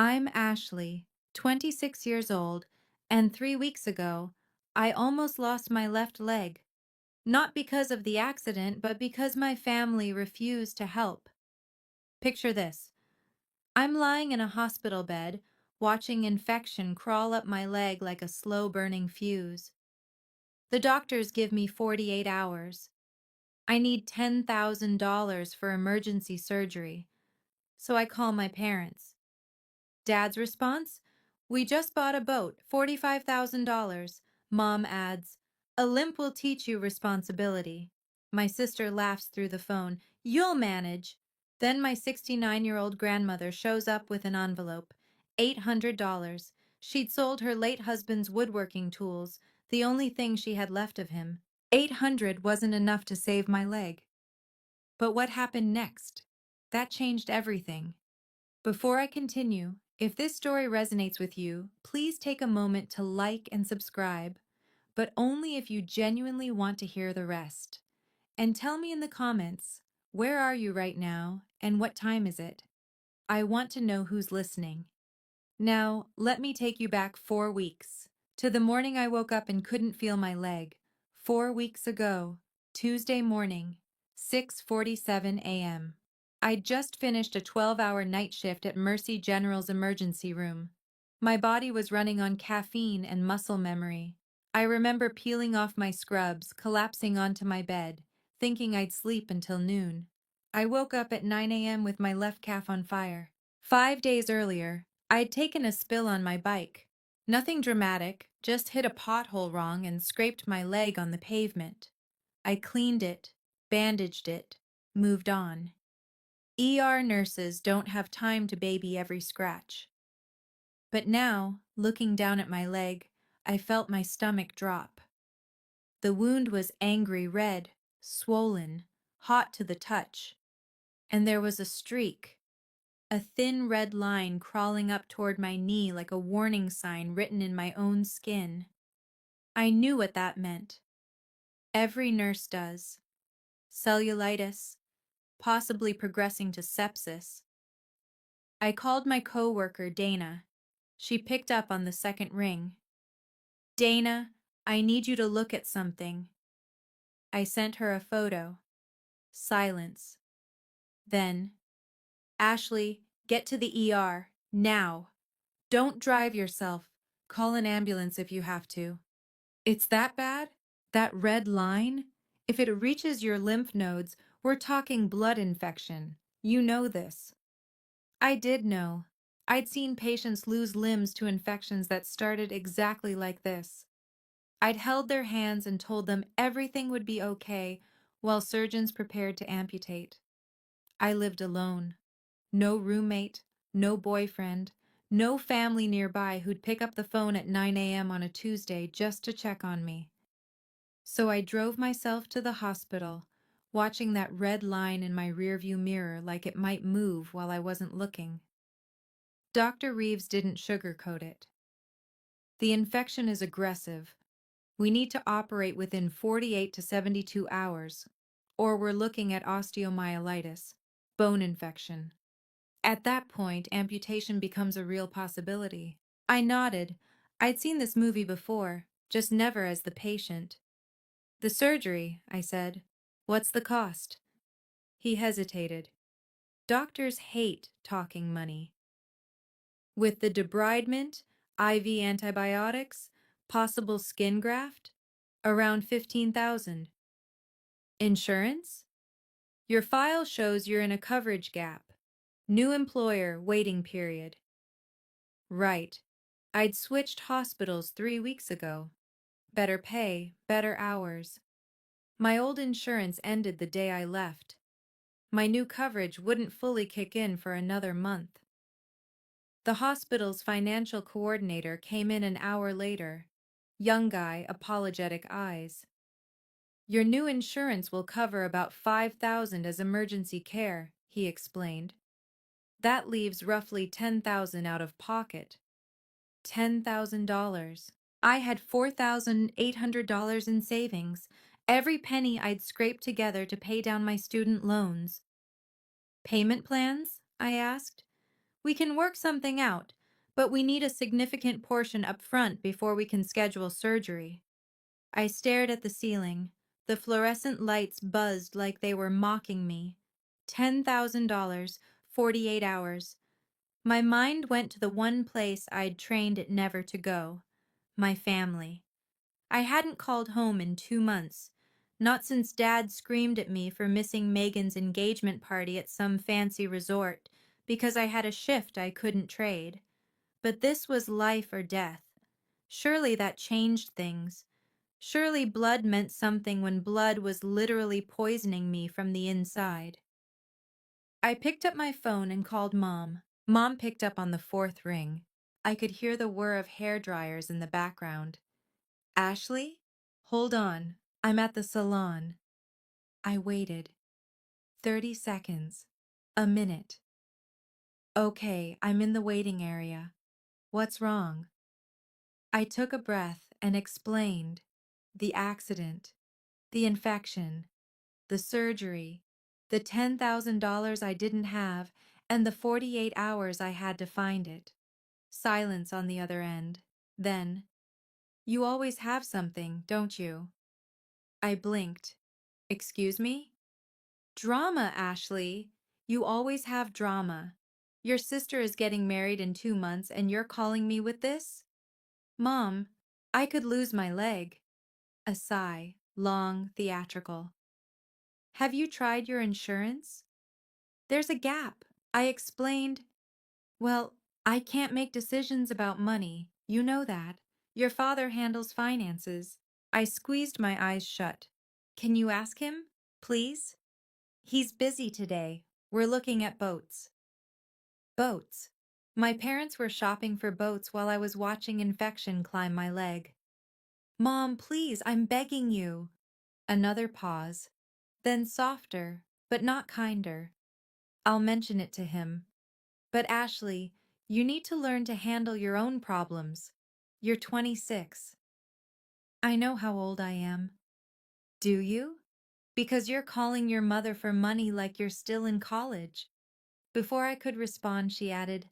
I'm Ashley, 26 years old, and 3 weeks ago, I almost lost my left leg. Not because of the accident, but because my family refused to help. Picture this. I'm lying in a hospital bed, watching infection crawl up my leg like a slow-burning fuse. The doctors give me 48 hours. I need $10,000 for emergency surgery, so I call my parents. Dad's response? We just bought a boat, $45,000. Mom adds, a limp will teach you responsibility. My sister laughs through the phone. You'll manage. Then my 69-year-old grandmother shows up with an envelope, $800. She'd sold her late husband's woodworking tools, the only thing she had left of him. 800 wasn't enough to save my leg. But what happened next? That changed everything. Before I continue, if this story resonates with you, please take a moment to like and subscribe, but only if you genuinely want to hear the rest. And tell me in the comments, where are you right now and what time is it? I want to know who's listening. Now, let me take you back 4 weeks, to the morning I woke up and couldn't feel my leg. 4 weeks ago, Tuesday morning, 6:47 a.m. I'd just finished a 12-hour night shift at Mercy General's emergency room. My body was running on caffeine and muscle memory. I remember peeling off my scrubs, collapsing onto my bed, thinking I'd sleep until noon. I woke up at 9 a.m. with my left calf on fire. 5 days earlier, I'd taken a spill on my bike. Nothing dramatic, just hit a pothole wrong and scraped my leg on the pavement. I cleaned it, bandaged it, moved on. ER nurses don't have time to baby every scratch. But now, looking down at my leg, I felt my stomach drop. The wound was angry red, swollen, hot to the touch. And there was a streak, a thin red line crawling up toward my knee like a warning sign written in my own skin. I knew what that meant. Every nurse does. Cellulitis, possibly progressing to sepsis. I called my coworker, Dana. She picked up on the second ring. Dana, I need you to look at something. I sent her a photo. Silence. Then, Ashley, get to the ER, now. Don't drive yourself. Call an ambulance if you have to. It's that bad? That red line? If it reaches your lymph nodes, we're talking blood infection. You know this. I did know. I'd seen patients lose limbs to infections that started exactly like this. I'd held their hands and told them everything would be okay while surgeons prepared to amputate. I lived alone. No roommate, no boyfriend, no family nearby who'd pick up the phone at 9 a.m. on a Tuesday just to check on me. So I drove myself to the hospital, watching that red line in my rearview mirror like it might move while I wasn't looking. Dr. Reeves didn't sugarcoat it. The infection is aggressive. We need to operate within 48 to 72 hours, or we're looking at osteomyelitis, bone infection. At that point, amputation becomes a real possibility. I nodded. I'd seen this movie before, just never as the patient. The surgery, I said. What's the cost? He hesitated. Doctors hate talking money. With the debridement, IV antibiotics, possible skin graft, around 15,000. Insurance? Your file shows you're in a coverage gap. New employer, waiting period. Right. I'd switched hospitals 3 weeks ago. Better pay, better hours. My old insurance ended the day I left. My new coverage wouldn't fully kick in for another month. The hospital's financial coordinator came in an hour later. Young guy, apologetic eyes. Your new insurance will cover about 5,000 as emergency care, he explained. That leaves roughly 10,000 out of pocket. $10,000. I had $4,800 in savings, every penny I'd scraped together to pay down my student loans. Payment plans? I asked. We can work something out, but we need a significant portion up front before we can schedule surgery. I stared at the ceiling. The fluorescent lights buzzed like they were mocking me. $10,000, 48 hours. My mind went to the one place I'd trained it never to go, my family. I hadn't called home in 2 months, not since Dad screamed at me for missing Megan's engagement party at some fancy resort because I had a shift I couldn't trade. But this was life or death. Surely that changed things. Surely blood meant something when blood was literally poisoning me from the inside. I picked up my phone and called Mom. Mom picked up on the fourth ring. I could hear the whir of hair dryers in the background. Ashley? Hold on. I'm at the salon. I waited. 30 seconds. A minute. Okay, I'm in the waiting area. What's wrong? I took a breath and explained. The accident, the infection, the surgery, the $10,000 I didn't have, and the 48 hours I had to find it. Silence on the other end. Then, you always have something, don't you? I blinked. Excuse me? Drama, Ashley. You always have drama. Your sister is getting married in 2 months and you're calling me with this? Mom, I could lose my leg. A sigh, long, theatrical. Have you tried your insurance? There's a gap. I explained. Well, I can't make decisions about money. You know that. Your father handles finances. I squeezed my eyes shut. Can you ask him, please? He's busy today. We're looking at boats. Boats. My parents were shopping for boats while I was watching infection climb my leg. Mom, please, I'm begging you. Another pause. Then softer, but not kinder. I'll mention it to him. But Ashley, you need to learn to handle your own problems. You're 26. I know how old I am. Do you? Because you're calling your mother for money like you're still in college. Before I could respond, she added,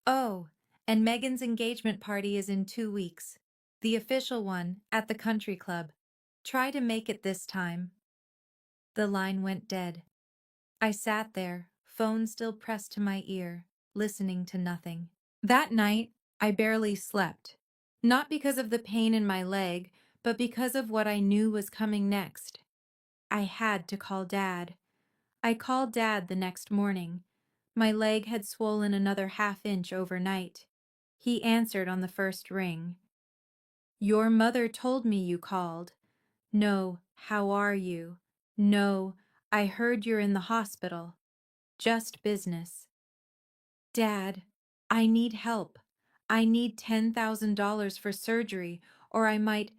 Oh, and Megan's engagement party is in 2 weeks. The official one, at the country club. Try to make it this time. The line went dead. I sat there, phone still pressed to my ear, listening to nothing. That night, I barely slept. Not because of the pain in my leg, but because of what I knew was coming next. I had to call Dad. I called Dad the next morning. My leg had swollen another half-inch overnight. He answered on the first ring. Your mother told me you called. No, how are you? No, I heard you're in the hospital. Just business. Dad, I need help. I need $10,000 for surgery, or I might.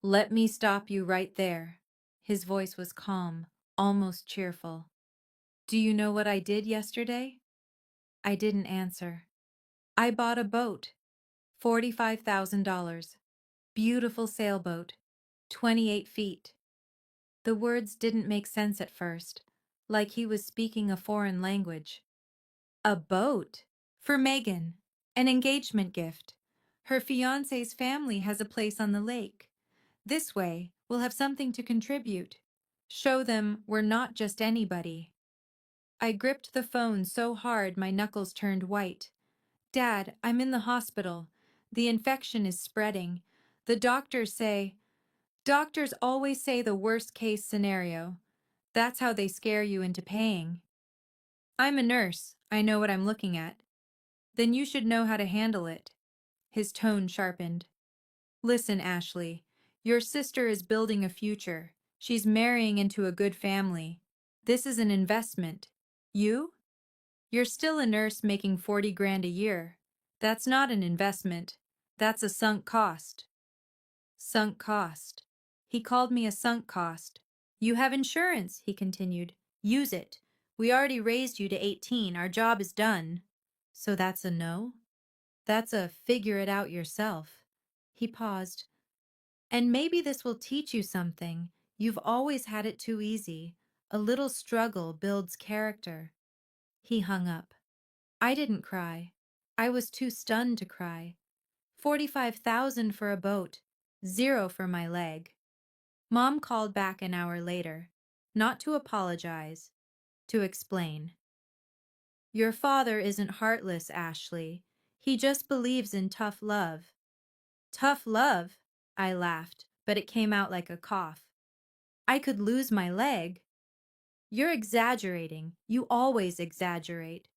Let me stop you right there. His voice was calm, almost cheerful. Do you know what I did yesterday? I didn't answer. I bought a boat. $45,000. Beautiful sailboat. 28 feet. The words didn't make sense at first, like he was speaking a foreign language. A boat? For Megan. An engagement gift. Her fiancé's family has a place on the lake. This way, we'll have something to contribute. Show them we're not just anybody. I gripped the phone so hard my knuckles turned white. Dad, I'm in the hospital. The infection is spreading. The doctors always say the worst case scenario. That's how they scare you into paying. I'm a nurse. I know what I'm looking at. Then you should know how to handle it. His tone sharpened. Listen, Ashley. Your sister is building a future. She's marrying into a good family. This is an investment. You? You're still a nurse making 40 grand a year. That's not an investment. That's a sunk cost. Sunk cost. He called me a sunk cost. You have insurance, he continued. Use it. We already raised you to 18. Our job is done. So that's a no? That's a figure it out yourself. He paused. And maybe this will teach you something. You've always had it too easy. A little struggle builds character. He hung up. I didn't cry. I was too stunned to cry. 45,000 for a boat, zero for my leg. Mom called back an hour later, not to apologize, to explain. Your father isn't heartless, Ashley. He just believes in tough love. Tough love? I laughed, but it came out like a cough. I could lose my leg. You're exaggerating. You always exaggerate.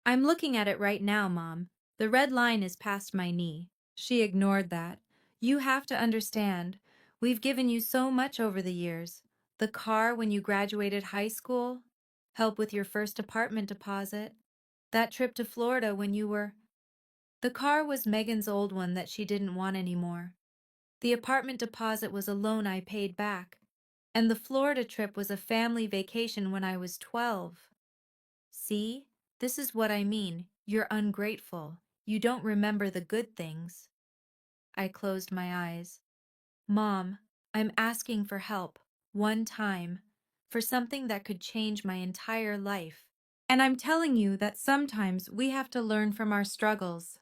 I'm looking at it right now, Mom. The red line is past my knee. She ignored that. You have to understand. We've given you so much over the years. The car when you graduated high school, help with your first apartment deposit, that trip to Florida when you were... The car was Megan's old one that she didn't want anymore. The apartment deposit was a loan I paid back. And the Florida trip was a family vacation when I was 12. See? This is what I mean. You're ungrateful. You don't remember the good things. I closed my eyes. Mom, I'm asking for help, one time, for something that could change my entire life. And I'm telling you that sometimes we have to learn from our struggles.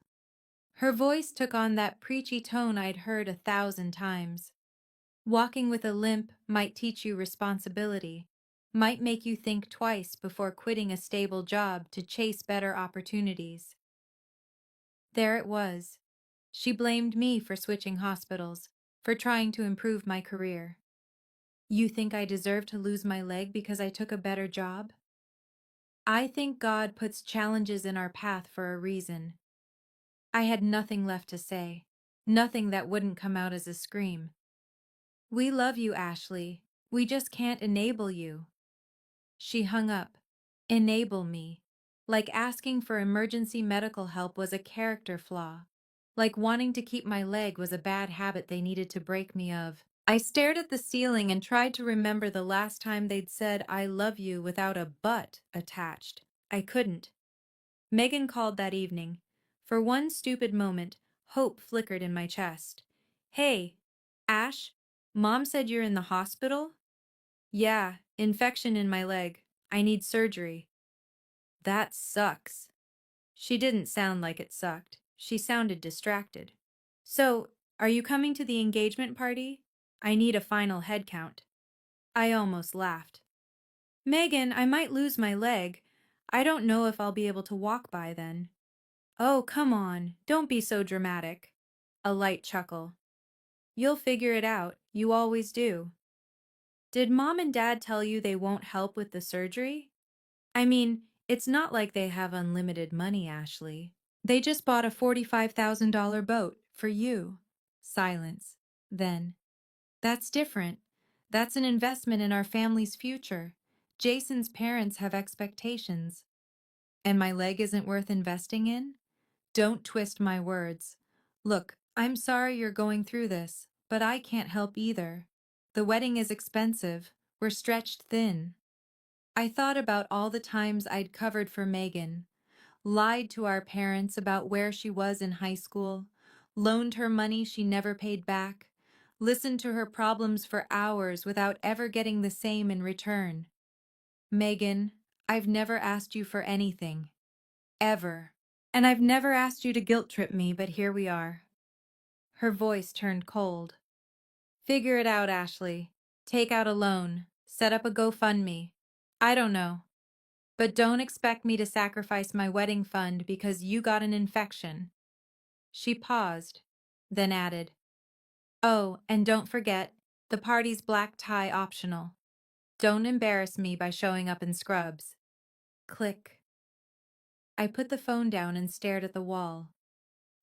Her voice took on that preachy tone I'd heard 1,000 times. Walking with a limp might teach you responsibility, might make you think twice before quitting a stable job to chase better opportunities. There it was. She blamed me for switching hospitals, for trying to improve my career. You think I deserve to lose my leg because I took a better job? I think God puts challenges in our path for a reason. I had nothing left to say, nothing that wouldn't come out as a scream. We love you, Ashley. We just can't enable you. She hung up. Enable me. Like asking for emergency medical help was a character flaw. Like wanting to keep my leg was a bad habit they needed to break me of. I stared at the ceiling and tried to remember the last time they'd said I love you without a but attached. I couldn't. Megan called that evening. For one stupid moment, hope flickered in my chest. Hey, Ash, Mom said you're in the hospital? Yeah, infection in my leg. I need surgery. That sucks. She didn't sound like it sucked. She sounded distracted. So, are you coming to the engagement party? I need a final head count. I almost laughed. Megan, I might lose my leg. I don't know if I'll be able to walk by then. Oh, come on. Don't be so dramatic. A light chuckle. You'll figure it out. You always do. Did Mom and Dad tell you they won't help with the surgery? I mean, it's not like they have unlimited money, Ashley. They just bought a $45,000 boat for you. Silence. Then, that's different. That's an investment in our family's future. Jason's parents have expectations. And my leg isn't worth investing in? Don't twist my words. Look, I'm sorry you're going through this, but I can't help either. The wedding is expensive. We're stretched thin. I thought about all the times I'd covered for Megan, lied to our parents about where she was in high school, loaned her money she never paid back, listened to her problems for hours without ever getting the same in return. Megan, I've never asked you for anything. Ever. And I've never asked you to guilt-trip me, but here we are. Her voice turned cold. Figure it out, Ashley. Take out a loan. Set up a GoFundMe. I don't know. But don't expect me to sacrifice my wedding fund because you got an infection. She paused, then added, Oh, and don't forget, the party's black tie optional. Don't embarrass me by showing up in scrubs. Click. I put the phone down and stared at the wall.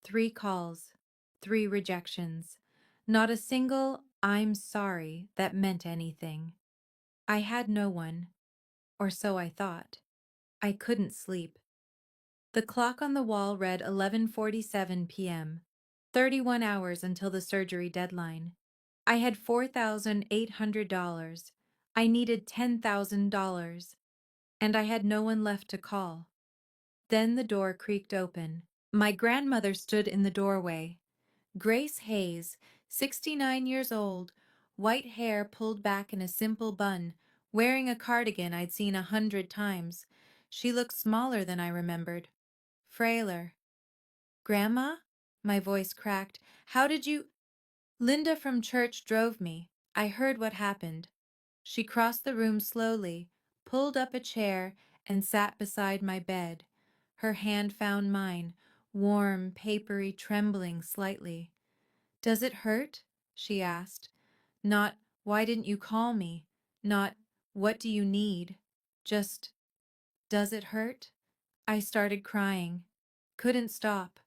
3 calls, 3 rejections. Not a single "I'm sorry" that meant anything. I had no one, or so I thought. I couldn't sleep. The clock on the wall read 11:47 p.m., 31 hours until the surgery deadline. I had $4,800. I needed $10,000, and I had no one left to call. Then the door creaked open. My grandmother stood in the doorway. Grace Hayes, 69 years old, white hair pulled back in a simple bun, wearing a cardigan I'd seen 100 times. She looked smaller than I remembered. Frailer. Grandma? My voice cracked. How did you— Linda from church drove me. I heard what happened. She crossed the room slowly, pulled up a chair, and sat beside my bed. Her hand found mine, warm, papery, trembling slightly. Does it hurt? She asked. Not, why didn't you call me? Not, what do you need? Just, does it hurt? I started crying. Couldn't stop.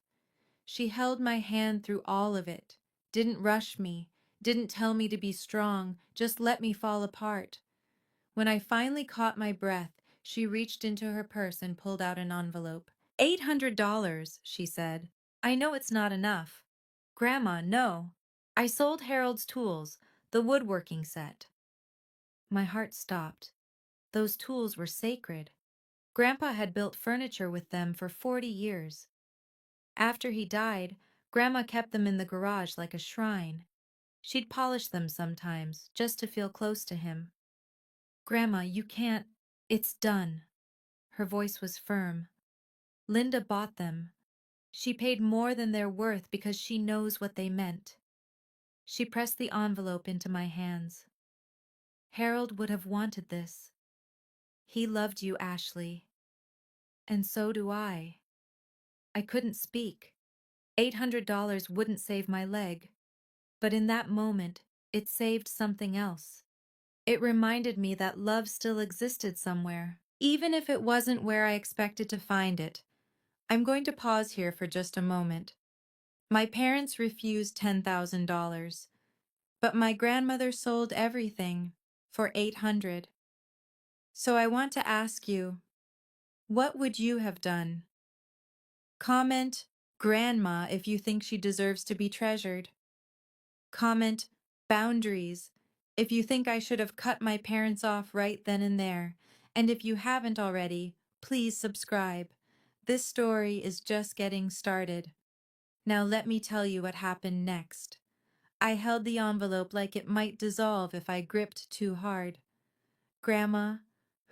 She held my hand through all of it. Didn't rush me. Didn't tell me to be strong. Just let me fall apart. When I finally caught my breath, she reached into her purse and pulled out an envelope. $800, she said. I know it's not enough. Grandma, no. I sold Harold's tools, the woodworking set. My heart stopped. Those tools were sacred. Grandpa had built furniture with them for 40 years. After he died, Grandma kept them in the garage like a shrine. She'd polish them sometimes, just to feel close to him. Grandma, you can't— It's done. Her voice was firm. Linda bought them. She paid more than they're worth because she knows what they meant. She pressed the envelope into my hands. Harold would have wanted this. He loved you, Ashley. And so do I. I couldn't speak. $800 wouldn't save my leg. But in that moment, it saved something else. It reminded me that love still existed somewhere, even if it wasn't where I expected to find it. I'm going to pause here for just a moment. My parents refused $10,000, but my grandmother sold everything for $800. So I want to ask you, what would you have done? Comment Grandma if you think she deserves to be treasured. Comment boundaries if you think I should have cut my parents off right then and there. And if you haven't already, please subscribe. This story is just getting started. Now let me tell you what happened next. I held the envelope like it might dissolve if I gripped too hard. Grandma,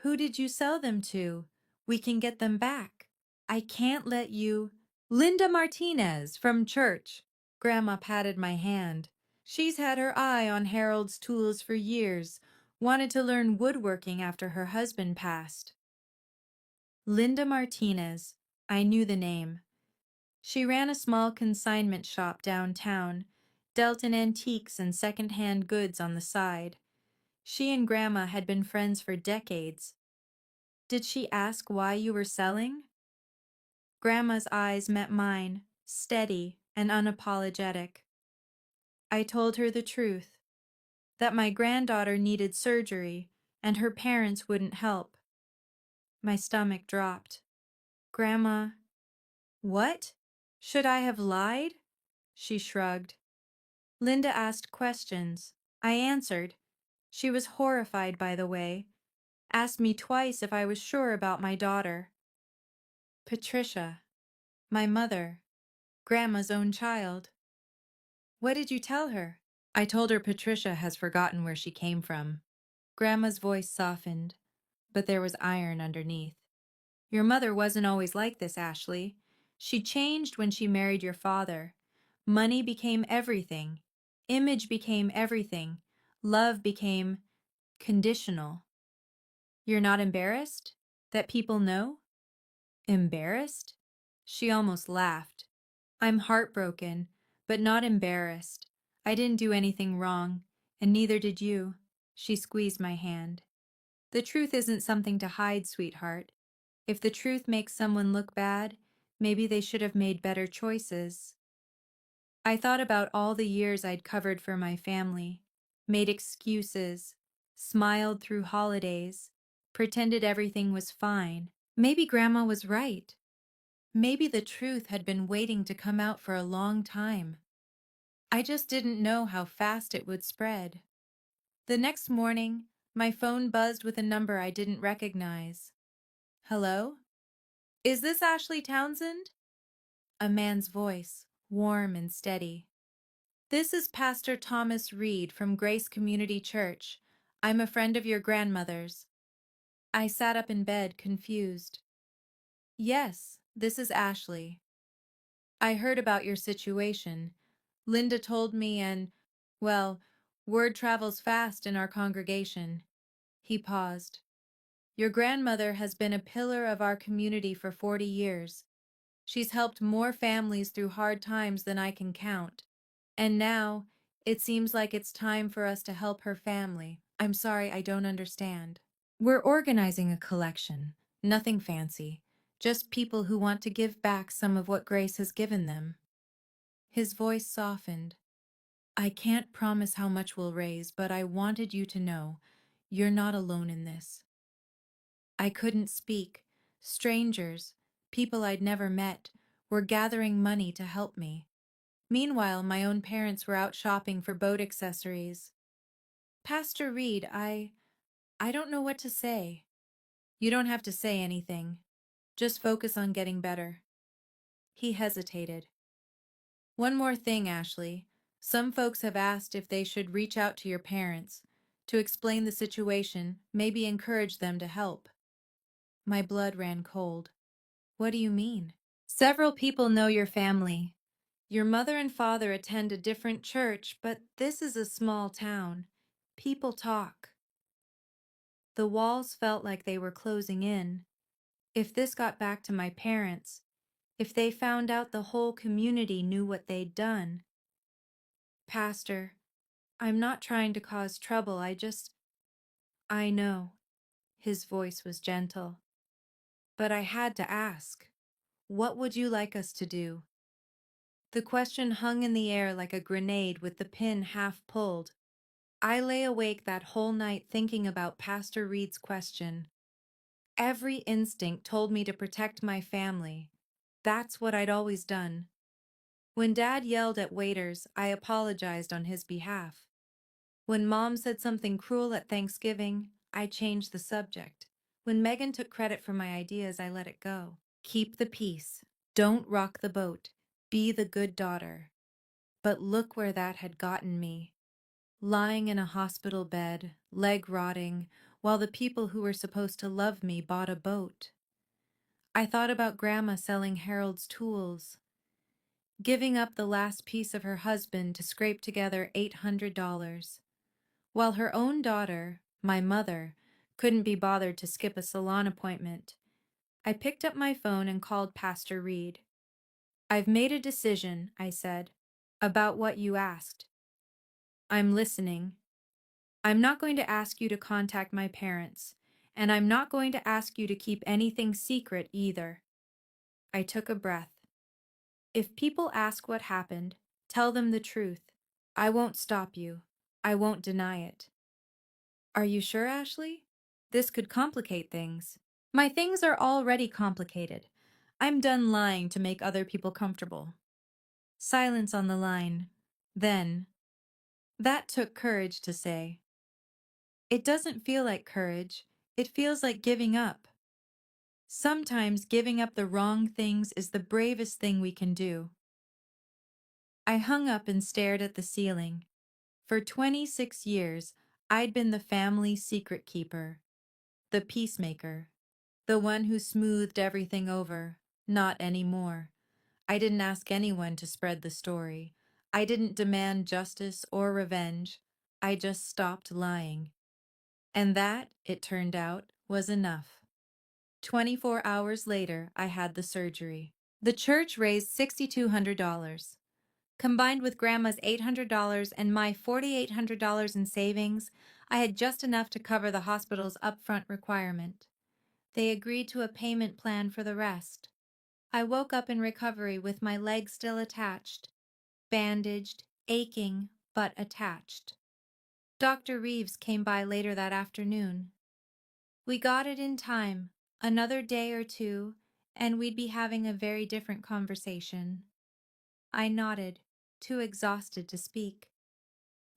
who did you sell them to? We can get them back. I can't let you— Linda Martinez from church. Grandma patted my hand. She's had her eye on Harold's tools for years, wanted to learn woodworking after her husband passed. Linda Martinez. I knew the name. She ran a small consignment shop downtown, dealt in antiques and second-hand goods on the side. She and Grandma had been friends for decades. Did she ask why you were selling? Grandma's eyes met mine, steady and unapologetic. I told her the truth, that my granddaughter needed surgery and her parents wouldn't help. My stomach dropped. Grandma, what? Should I have lied? She shrugged. Linda asked questions. I answered. She was horrified by the way. Asked me twice if I was sure about my daughter. Patricia, my mother, Grandma's own child. What did you tell her? I told her Patricia has forgotten where she came from. Grandma's voice softened, but there was iron underneath. Your mother wasn't always like this, Ashley. She changed when she married your father. Money became everything. Image became everything. Love became conditional. You're not embarrassed? That people know? Embarrassed? She almost laughed. I'm heartbroken, but not embarrassed. I didn't do anything wrong, and neither did you. She squeezed my hand. The truth isn't something to hide, sweetheart. If the truth makes someone look bad, maybe they should have made better choices. I thought about all the years I'd covered for my family, made excuses, smiled through holidays, pretended everything was fine. Maybe Grandma was right. Maybe the truth had been waiting to come out for a long time. I just didn't know how fast it would spread. The next morning, my phone buzzed with a number I didn't recognize. Hello? Is this Ashley Townsend? A man's voice, warm and steady. This is Pastor Thomas Reed from Grace Community Church. I'm a friend of your grandmother's. I sat up in bed, confused. Yes, this is Ashley. I heard about your situation. Linda told me well, word travels fast in our congregation. He paused. Your grandmother has been a pillar of our community for 40 years. She's helped more families through hard times than I can count. And now, it seems like it's time for us to help her family. I'm sorry, I don't understand. We're organizing a collection. Nothing fancy. Just people who want to give back some of what Grace has given them. His voice softened. I can't promise how much we'll raise, but I wanted you to know you're not alone in this. I couldn't speak. Strangers, people I'd never met, were gathering money to help me. Meanwhile, my own parents were out shopping for boat accessories. Pastor Reed, I don't know what to say. You don't have to say anything. Just focus on getting better. He hesitated. One more thing, Ashley. Some folks have asked if they should reach out to your parents to explain the situation, maybe encourage them to help. My blood ran cold. What do you mean? Several people know your family. Your mother and father attend a different church, but this is a small town. People talk. The walls felt like they were closing in. If this got back to my parents, if they found out the whole community knew what they'd done. Pastor, I'm not trying to cause trouble, I know. His voice was gentle. But I had to ask. What would you like us to do? The question hung in the air like a grenade with the pin half pulled. I lay awake that whole night thinking about Pastor Reed's question. Every instinct told me to protect my family. That's what I'd always done. When Dad yelled at waiters, I apologized on his behalf. When Mom said something cruel at Thanksgiving, I changed the subject. When Megan took credit for my ideas, I let it go. Keep the peace. Don't rock the boat. Be the good daughter. But look where that had gotten me. Lying in a hospital bed, leg rotting, while the people who were supposed to love me bought a boat. I thought about Grandma selling Harold's tools, giving up the last piece of her husband to scrape together $800, while her own daughter, my mother, couldn't be bothered to skip a salon appointment. I picked up my phone and called Pastor Reed. I've made a decision, I said, about what you asked. I'm listening. I'm not going to ask you to contact my parents, and I'm not going to ask you to keep anything secret either. I took a breath. If people ask what happened, tell them the truth. I won't stop you. I won't deny it. Are you sure, Ashley? This could complicate things. My things are already complicated. I'm done lying to make other people comfortable. Silence on the line. Then, that took courage to say. It doesn't feel like courage. It feels like giving up. Sometimes giving up the wrong things is the bravest thing we can do. I hung up and stared at the ceiling. For 26 years, I'd been the family secret keeper, the peacemaker, the one who smoothed everything over. Not anymore. I didn't ask anyone to spread the story. I didn't demand justice or revenge. I just stopped lying. And that, it turned out, was enough. 24 hours later, I had the surgery. The church raised $6,200. Combined with Grandma's $800 and my $4,800 in savings, I had just enough to cover the hospital's upfront requirement. They agreed to a payment plan for the rest. I woke up in recovery with my leg still attached, bandaged, aching, but attached. Dr. Reeves came by later that afternoon. We got it in time, another day or two, and we'd be having a very different conversation. I nodded, too exhausted to speak.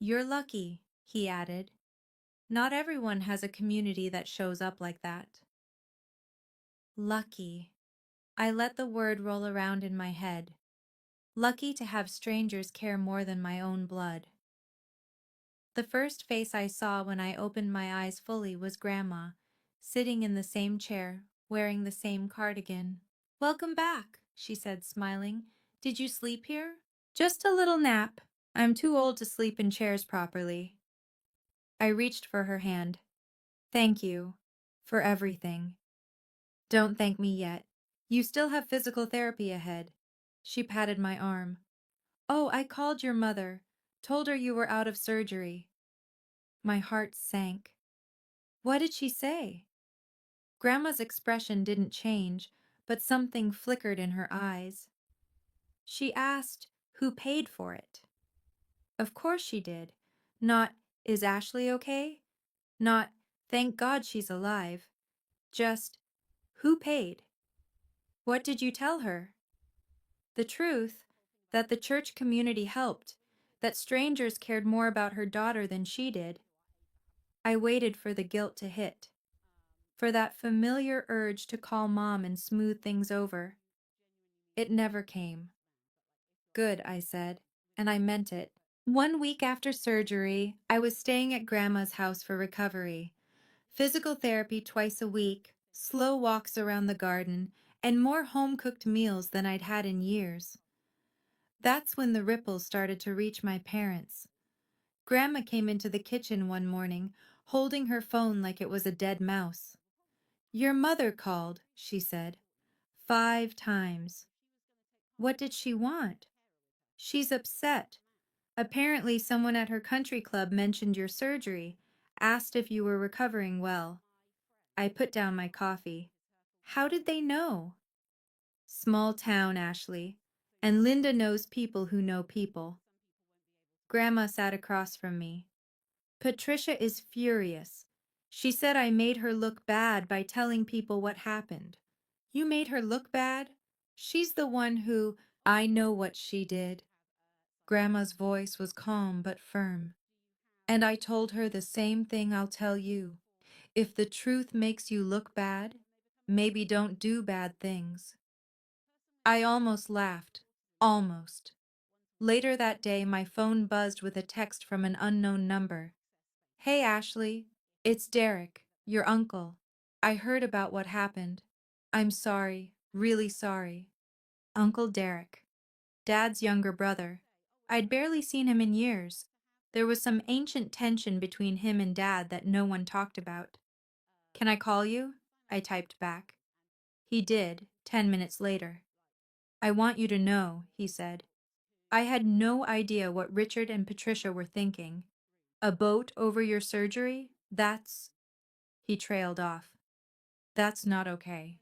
You're lucky, he added. Not everyone has a community that shows up like that. Lucky. I let the word roll around in my head. Lucky to have strangers care more than my own blood. The first face I saw when I opened my eyes fully was Grandma, sitting in the same chair, wearing the same cardigan. Welcome back, she said, smiling. Did you sleep here? Just a little nap. I'm too old to sleep in chairs properly. I reached for her hand. Thank you. For everything. Don't thank me yet. You still have physical therapy ahead. She patted my arm. Oh, I called your mother. Told her you were out of surgery. My heart sank. What did she say? Grandma's expression didn't change, but something flickered in her eyes. She asked who paid for it. Of course she did. Not, is Ashley okay? Not, thank God she's alive. Just, who paid? What did you tell her? The truth, that the church community helped, that strangers cared more about her daughter than she did. I waited for the guilt to hit, for that familiar urge to call Mom and smooth things over. It never came. Good, I said, and I meant it. 1 week after surgery, I was staying at Grandma's house for recovery. Physical therapy twice a week, slow walks around the garden, and more home-cooked meals than I'd had in years. That's when the ripples started to reach my parents. Grandma came into the kitchen one morning, holding her phone like it was a dead mouse. Your mother called, she said. 5 times. What did she want? She's upset. Apparently someone at her country club mentioned your surgery, asked if you were recovering well. I put down my coffee. How did they know? Small town, Ashley. And Linda knows people who know people. Grandma sat across from me. Patricia is furious. She said I made her look bad by telling people what happened. You made her look bad? She's the one who... I know what she did. Grandma's voice was calm but firm. And I told her the same thing I'll tell you. If the truth makes you look bad, maybe don't do bad things. I almost laughed. Almost. Later that day, my phone buzzed with a text from an unknown number. Hey, Ashley. It's Derek, your uncle. I heard about what happened. I'm sorry, really sorry. Uncle Derek. Dad's younger brother. I'd barely seen him in years. There was some ancient tension between him and Dad that no one talked about. Can I call you? I typed back. He did, 10 minutes later. I want you to know, he said. I had no idea what Richard and Patricia were thinking. A boat over your surgery? That's... He trailed off. That's not okay.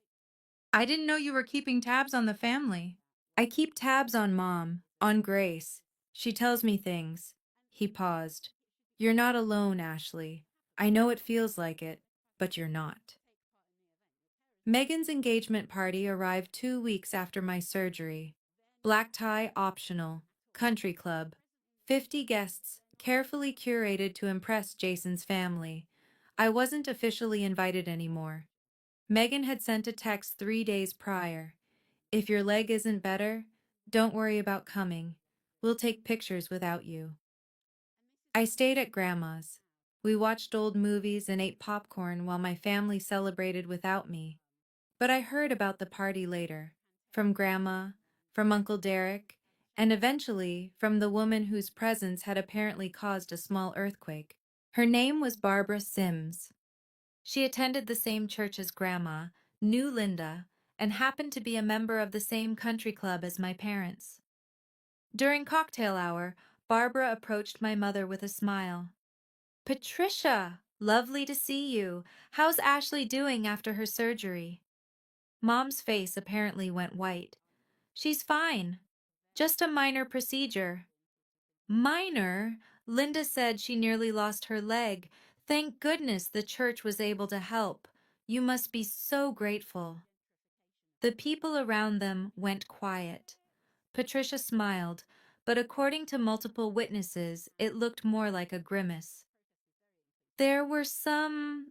I didn't know you were keeping tabs on the family. I keep tabs on Mom, on Grace. She tells me things. He paused. You're not alone, Ashley. I know it feels like it, but you're not. Megan's engagement party arrived 2 weeks after my surgery. Black tie optional, country club, 50 guests, carefully curated to impress Jason's family. I wasn't officially invited anymore. Megan had sent a text 3 days prior. If your leg isn't better, don't worry about coming. We'll take pictures without you. I stayed at Grandma's. We watched old movies and ate popcorn while my family celebrated without me. But I heard about the party later, from Grandma, from Uncle Derek, and eventually from the woman whose presence had apparently caused a small earthquake. Her name was Barbara Sims. She attended the same church as Grandma, knew Linda, and happened to be a member of the same country club as my parents. During cocktail hour, Barbara approached my mother with a smile. Patricia, lovely to see you. How's Ashley doing after her surgery? Mom's face apparently went white. She's fine. Just a minor procedure. Minor? Linda said she nearly lost her leg. Thank goodness the church was able to help. You must be so grateful. The people around them went quiet. Patricia smiled, but according to multiple witnesses, it looked more like a grimace. There were some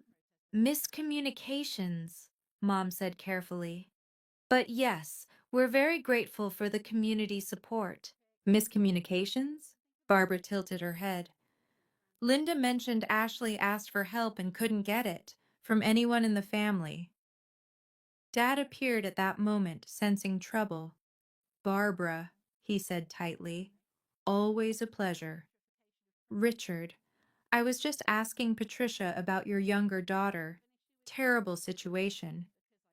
miscommunications, Mom said carefully. But yes, we're very grateful for the community support. Miscommunications? Barbara tilted her head. Linda mentioned Ashley asked for help and couldn't get it from anyone in the family. Dad appeared at that moment, sensing trouble. Barbara, he said tightly. Always a pleasure. Richard, I was just asking Patricia about your younger daughter. Terrible situation.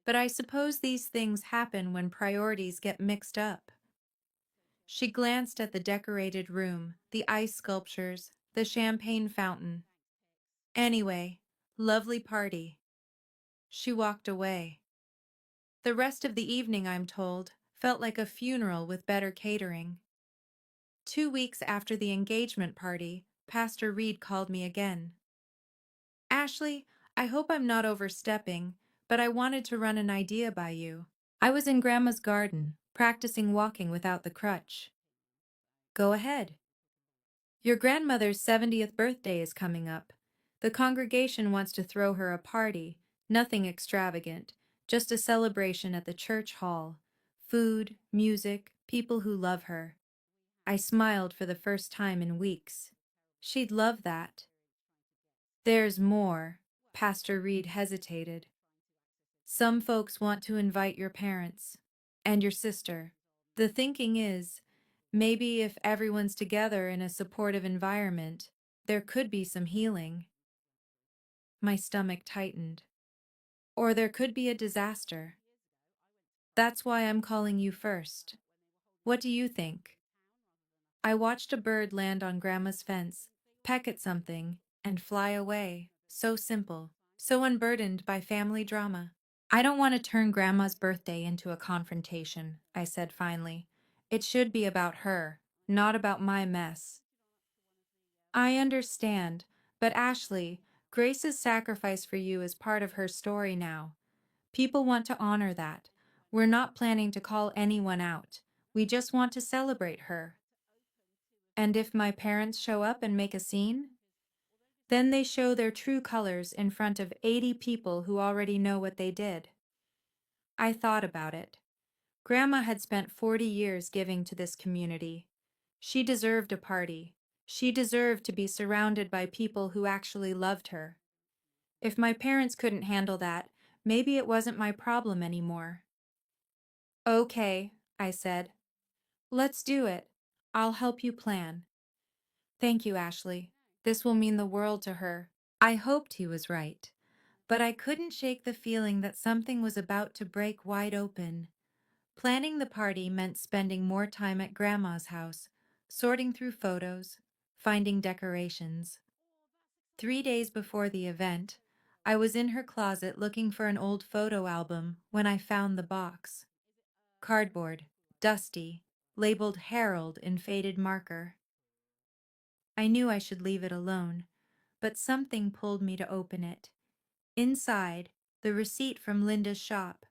But I suppose these things happen when priorities get mixed up. She glanced at the decorated room, the ice sculptures, the champagne fountain. Anyway, lovely party. She walked away. The rest of the evening, I'm told, felt like a funeral with better catering. 2 weeks after the engagement party, Pastor Reed called me again. Ashley, I hope I'm not overstepping, but I wanted to run an idea by you. I was in Grandma's garden, practicing walking without the crutch. Go ahead. Your grandmother's 70th birthday is coming up. The congregation wants to throw her a party, nothing extravagant, just a celebration at the church hall. Food, music, people who love her. I smiled for the first time in weeks. She'd love that. There's more. Pastor Reed hesitated. Some folks want to invite your parents and your sister. The thinking is, maybe if everyone's together in a supportive environment, there could be some healing. My stomach tightened. Or there could be a disaster. That's why I'm calling you first. What do you think? I watched a bird land on Grandma's fence, peck at something, and fly away. So simple, so unburdened by family drama. I don't want to turn Grandma's birthday into a confrontation, I said finally. It should be about her, not about my mess. I understand, but Ashley, Grace's sacrifice for you is part of her story now. People want to honor that. We're not planning to call anyone out. We just want to celebrate her. And if my parents show up and make a scene? Then they show their true colors in front of 80 people who already know what they did. I thought about it. Grandma had spent 40 years giving to this community. She deserved a party. She deserved to be surrounded by people who actually loved her. If my parents couldn't handle that, maybe it wasn't my problem anymore. Okay, I said. Let's do it. I'll help you plan. Thank you, Ashley. This will mean the world to her. I hoped he was right, but I couldn't shake the feeling that something was about to break wide open. Planning the party meant spending more time at Grandma's house, sorting through photos, finding decorations. 3 days before the event, I was in her closet looking for an old photo album when I found the box. Cardboard, dusty, labeled Harold in faded marker. I knew I should leave it alone, but something pulled me to open it. Inside, the receipt from Linda's shop.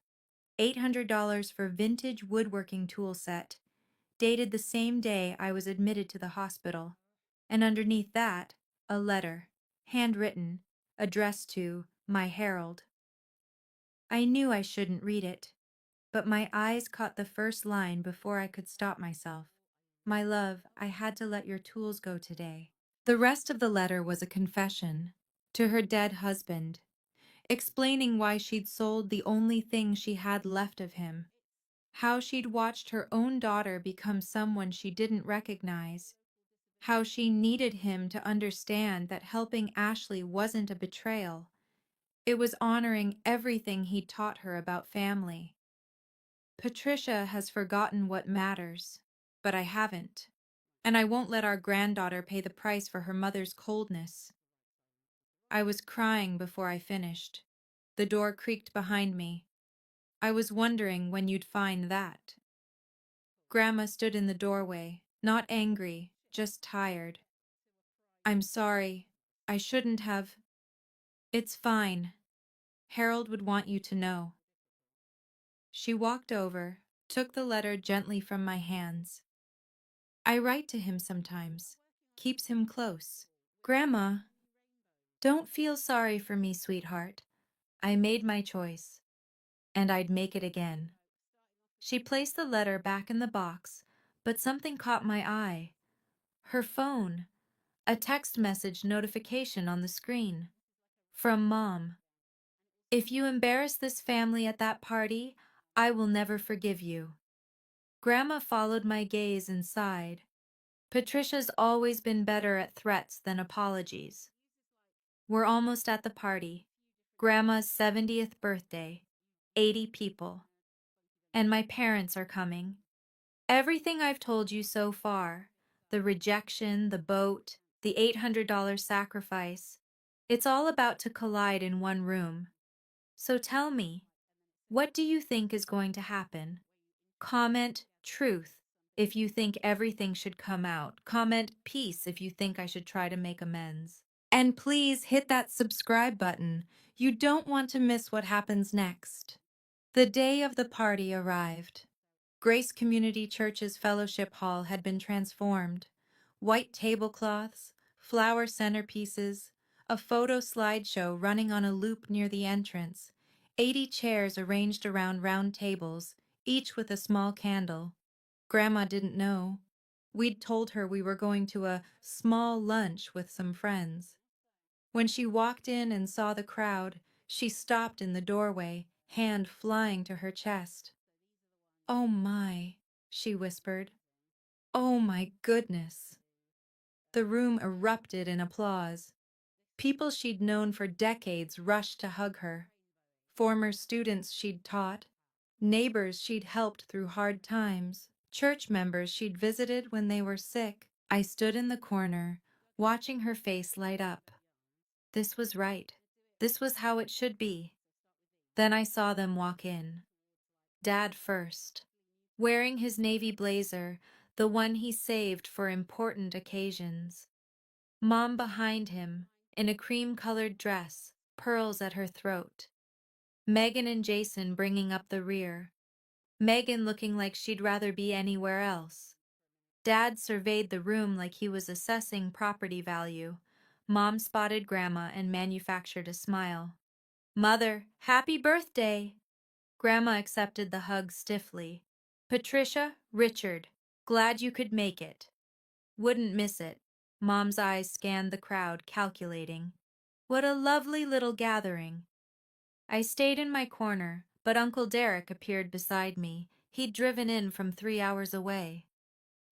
$800 for vintage woodworking tool set, dated the same day I was admitted to the hospital, and underneath that, a letter, handwritten, addressed to my Harold. I knew I shouldn't read it, but my eyes caught the first line before I could stop myself. My love, I had to let your tools go today. The rest of the letter was a confession to her dead husband, explaining why she'd sold the only thing she had left of him, how she'd watched her own daughter become someone she didn't recognize, how she needed him to understand that helping Ashley wasn't a betrayal. It was honoring everything he'd taught her about family. Patricia has forgotten what matters, but I haven't, and I won't let our granddaughter pay the price for her mother's coldness. I was crying before I finished. The door creaked behind me. I was wondering when you'd find that. Grandma stood in the doorway, not angry, just tired. I'm sorry. I shouldn't have. It's fine. Harold would want you to know. She walked over, took the letter gently from my hands. I write to him sometimes. Keeps him close. Grandma, don't feel sorry for me, sweetheart. I made my choice, and I'd make it again. She placed the letter back in the box, but something caught my eye. Her phone. A text message notification on the screen. From Mom. If you embarrass this family at that party, I will never forgive you. Grandma followed my gaze and sighed. Patricia's always been better at threats than apologies. We're almost at the party. Grandma's 70th birthday. 80 people. And my parents are coming. Everything I've told you so far, the rejection, the boat, the $800 sacrifice, it's all about to collide in one room. So tell me, what do you think is going to happen? Comment truth if you think everything should come out. Comment peace if you think I should try to make amends. And please hit that subscribe button. You don't want to miss what happens next. The day of the party arrived. Grace Community Church's fellowship hall had been transformed. White tablecloths, flower centerpieces, a photo slideshow running on a loop near the entrance, 80 chairs arranged around round tables, each with a small candle. Grandma didn't know. We'd told her we were going to a small lunch with some friends. When she walked in and saw the crowd, she stopped in the doorway, hand flying to her chest. "Oh my," she whispered. "Oh my goodness." The room erupted in applause. People she'd known for decades rushed to hug her. Former students she'd taught, neighbors she'd helped through hard times, church members she'd visited when they were sick. I stood in the corner, watching her face light up. This was right. This was how it should be. Then I saw them walk in. Dad first, wearing his navy blazer, the one he saved for important occasions. Mom behind him, in a cream-colored dress, pearls at her throat. Megan and Jason bringing up the rear. Megan looking like she'd rather be anywhere else. Dad surveyed the room like he was assessing property value. Mom spotted Grandma and manufactured a smile. "Mother, happy birthday!" Grandma accepted the hug stiffly. "Patricia, Richard, glad you could make it." "Wouldn't miss it." Mom's eyes scanned the crowd, calculating. "What a lovely little gathering." I stayed in my corner, but Uncle Derek appeared beside me. He'd driven in from 3 hours away.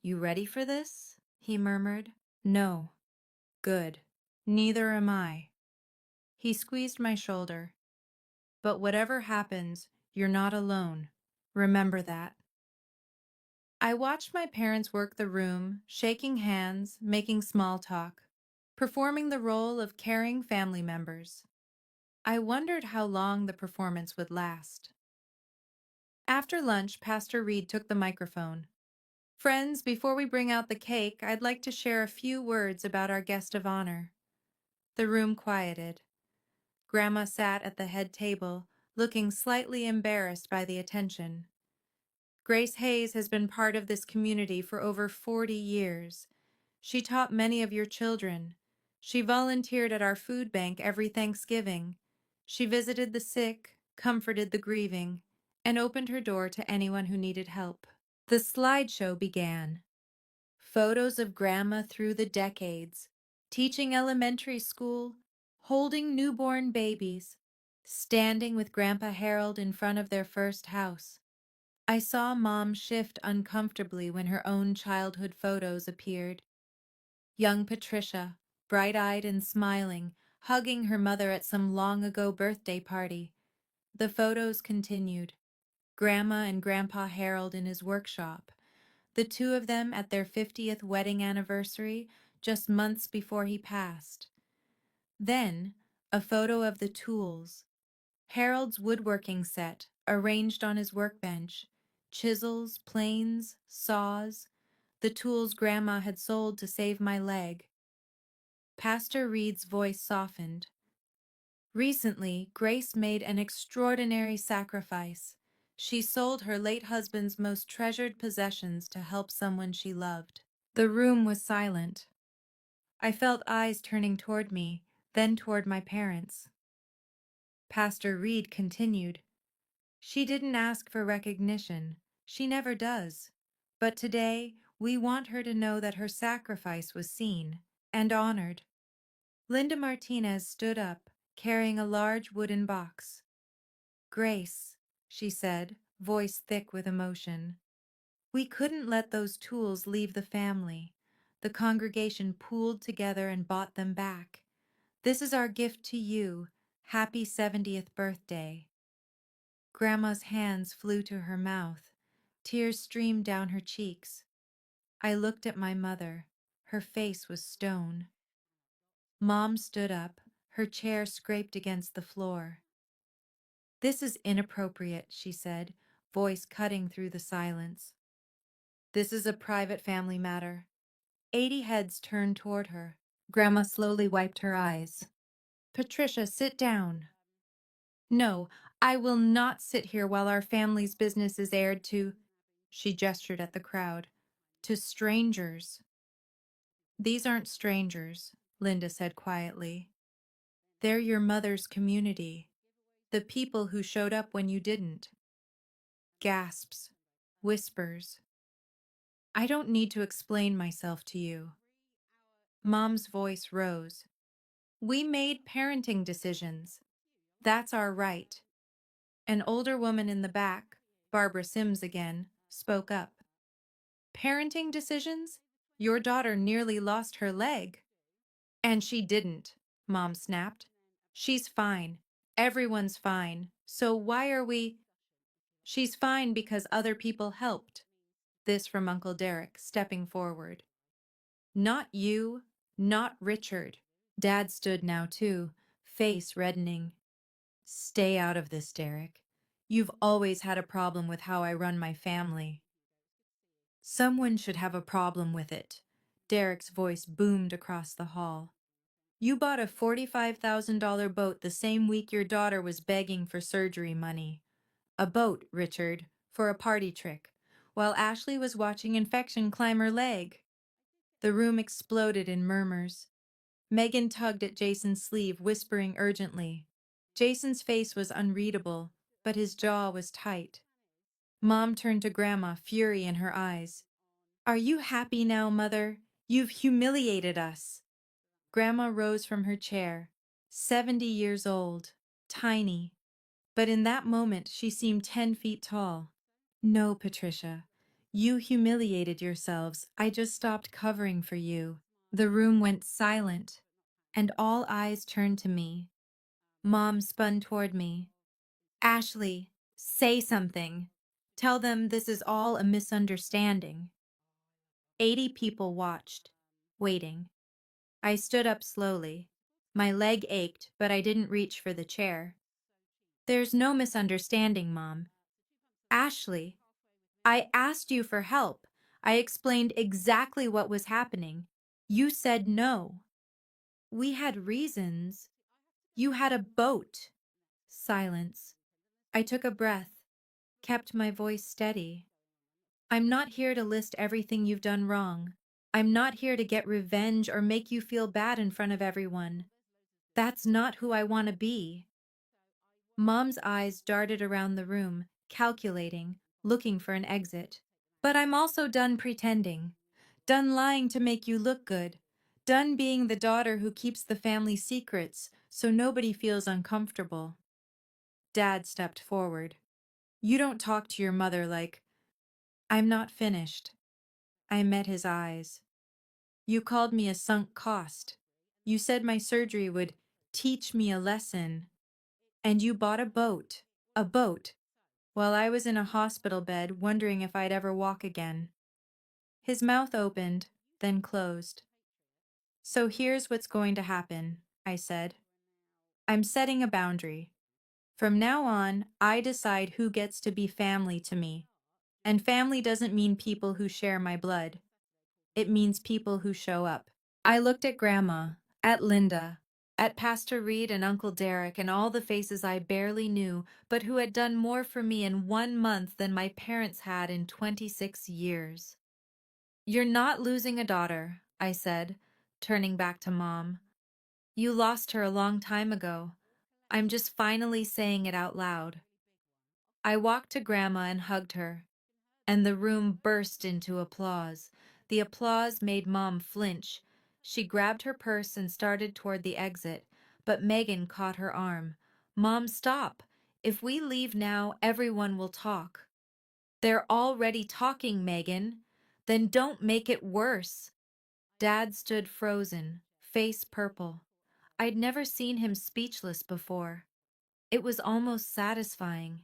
"You ready for this?" he murmured. "No." "Good. Neither am I." He squeezed my shoulder. "But whatever happens, you're not alone. Remember that." I watched my parents work the room, shaking hands, making small talk, performing the role of caring family members. I wondered how long the performance would last. After lunch, Pastor Reed took the microphone. "Friends, before we bring out the cake, I'd like to share a few words about our guest of honor." The room quieted. Grandma sat at the head table, looking slightly embarrassed by the attention. "Grace Hayes has been part of this community for over 40 years. She taught many of your children. She volunteered at our food bank every Thanksgiving. She visited the sick, comforted the grieving, and opened her door to anyone who needed help." The slideshow began. Photos of Grandma through the decades, teaching elementary school, holding newborn babies, standing with Grandpa Harold in front of their first house. I saw Mom shift uncomfortably when her own childhood photos appeared. Young Patricia, bright-eyed and smiling, hugging her mother at some long-ago birthday party. The photos continued. Grandma and Grandpa Harold in his workshop. The two of them at their 50th wedding anniversary, just months before he passed. Then, a photo of the tools. Harold's woodworking set, arranged on his workbench. Chisels, planes, saws, the tools Grandma had sold to save my leg. Pastor Reed's voice softened. "Recently, Grace made an extraordinary sacrifice. She sold her late husband's most treasured possessions to help someone she loved." The room was silent. I felt eyes turning toward me, then toward my parents. Pastor Reed continued. "She didn't ask for recognition. She never does. But today, we want her to know that her sacrifice was seen and honored." Linda Martinez stood up, carrying a large wooden box. "Grace," she said, voice thick with emotion, We couldn't let those tools leave the family. The congregation pooled together and bought them back. This is our gift to you. Happy 70th birthday. Grandma's hands flew to her mouth. Tears streamed down her cheeks. I looked at my mother. Her face was stone. Mom stood up. Her chair scraped against the floor. This is inappropriate, she said, voice cutting through the silence. This is a private family matter. 80 heads turned toward her. Grandma slowly wiped her eyes. Patricia, sit down. No, I will not sit here while our family's business is aired to, she gestured at the crowd, to strangers. These aren't strangers, Linda said quietly. They're your mother's community, the people who showed up when you didn't. Gasps, whispers. I don't need to explain myself to you. Mom's voice rose. We made parenting decisions. That's our right. An older woman in the back, Barbara Sims again, spoke up. Parenting decisions? Your daughter nearly lost her leg. And she didn't, Mom snapped. She's fine. Everyone's fine. So why are we... She's fine because other people helped. This from Uncle Derek, stepping forward. Not you, not Richard. Dad stood now too, face reddening. Stay out of this, Derek. You've always had a problem with how I run my family. Someone should have a problem with it. Derek's voice boomed across the hall. You bought a $45,000 boat the same week your daughter was begging for surgery money. A boat, Richard, for a party trick, while Ashley was watching infection climb her leg. The room exploded in murmurs. Megan tugged at Jason's sleeve, whispering urgently. Jason's face was unreadable, but his jaw was tight. Mom turned to Grandma, fury in her eyes. Are you happy now, Mother? You've humiliated us. Grandma rose from her chair, 70 years old, tiny, but in that moment she seemed 10 feet tall. No, Patricia, you humiliated yourselves. I just stopped covering for you. The room went silent, and all eyes turned to me. Mom spun toward me. Ashley, say something. Tell them this is all a misunderstanding. 80 people watched, waiting. I stood up slowly. My leg ached, but I didn't reach for the chair. There's no misunderstanding, Mom. Ashley, I asked you for help. I explained exactly what was happening. You said no. We had reasons. You had a boat. Silence. I took a breath, kept my voice steady. I'm not here to list everything you've done wrong. I'm not here to get revenge or make you feel bad in front of everyone. That's not who I want to be. Mom's eyes darted around the room, calculating, looking for an exit. But I'm also done pretending. Done lying to make you look good. Done being the daughter who keeps the family secrets so nobody feels uncomfortable. Dad stepped forward. You don't talk to your mother like... I'm not finished. I met his eyes. You called me a sunk cost. You said my surgery would teach me a lesson. And you bought a boat, while I was in a hospital bed wondering if I'd ever walk again. His mouth opened, then closed. So here's what's going to happen, I said. I'm setting a boundary. From now on, I decide who gets to be family to me. And family doesn't mean people who share my blood. It means people who show up. I looked at Grandma, at Linda, at Pastor Reed and Uncle Derek and all the faces I barely knew, but who had done more for me in 1 month than my parents had in 26 years. You're not losing a daughter, I said, turning back to Mom. You lost her a long time ago. I'm just finally saying it out loud. I walked to Grandma and hugged her, and the room burst into applause. The applause made Mom flinch. She grabbed her purse and started toward the exit, but Megan caught her arm. Mom, stop. If we leave now, everyone will talk. They're already talking, Megan. Then don't make it worse. Dad stood frozen, face purple. I'd never seen him speechless before. It was almost satisfying.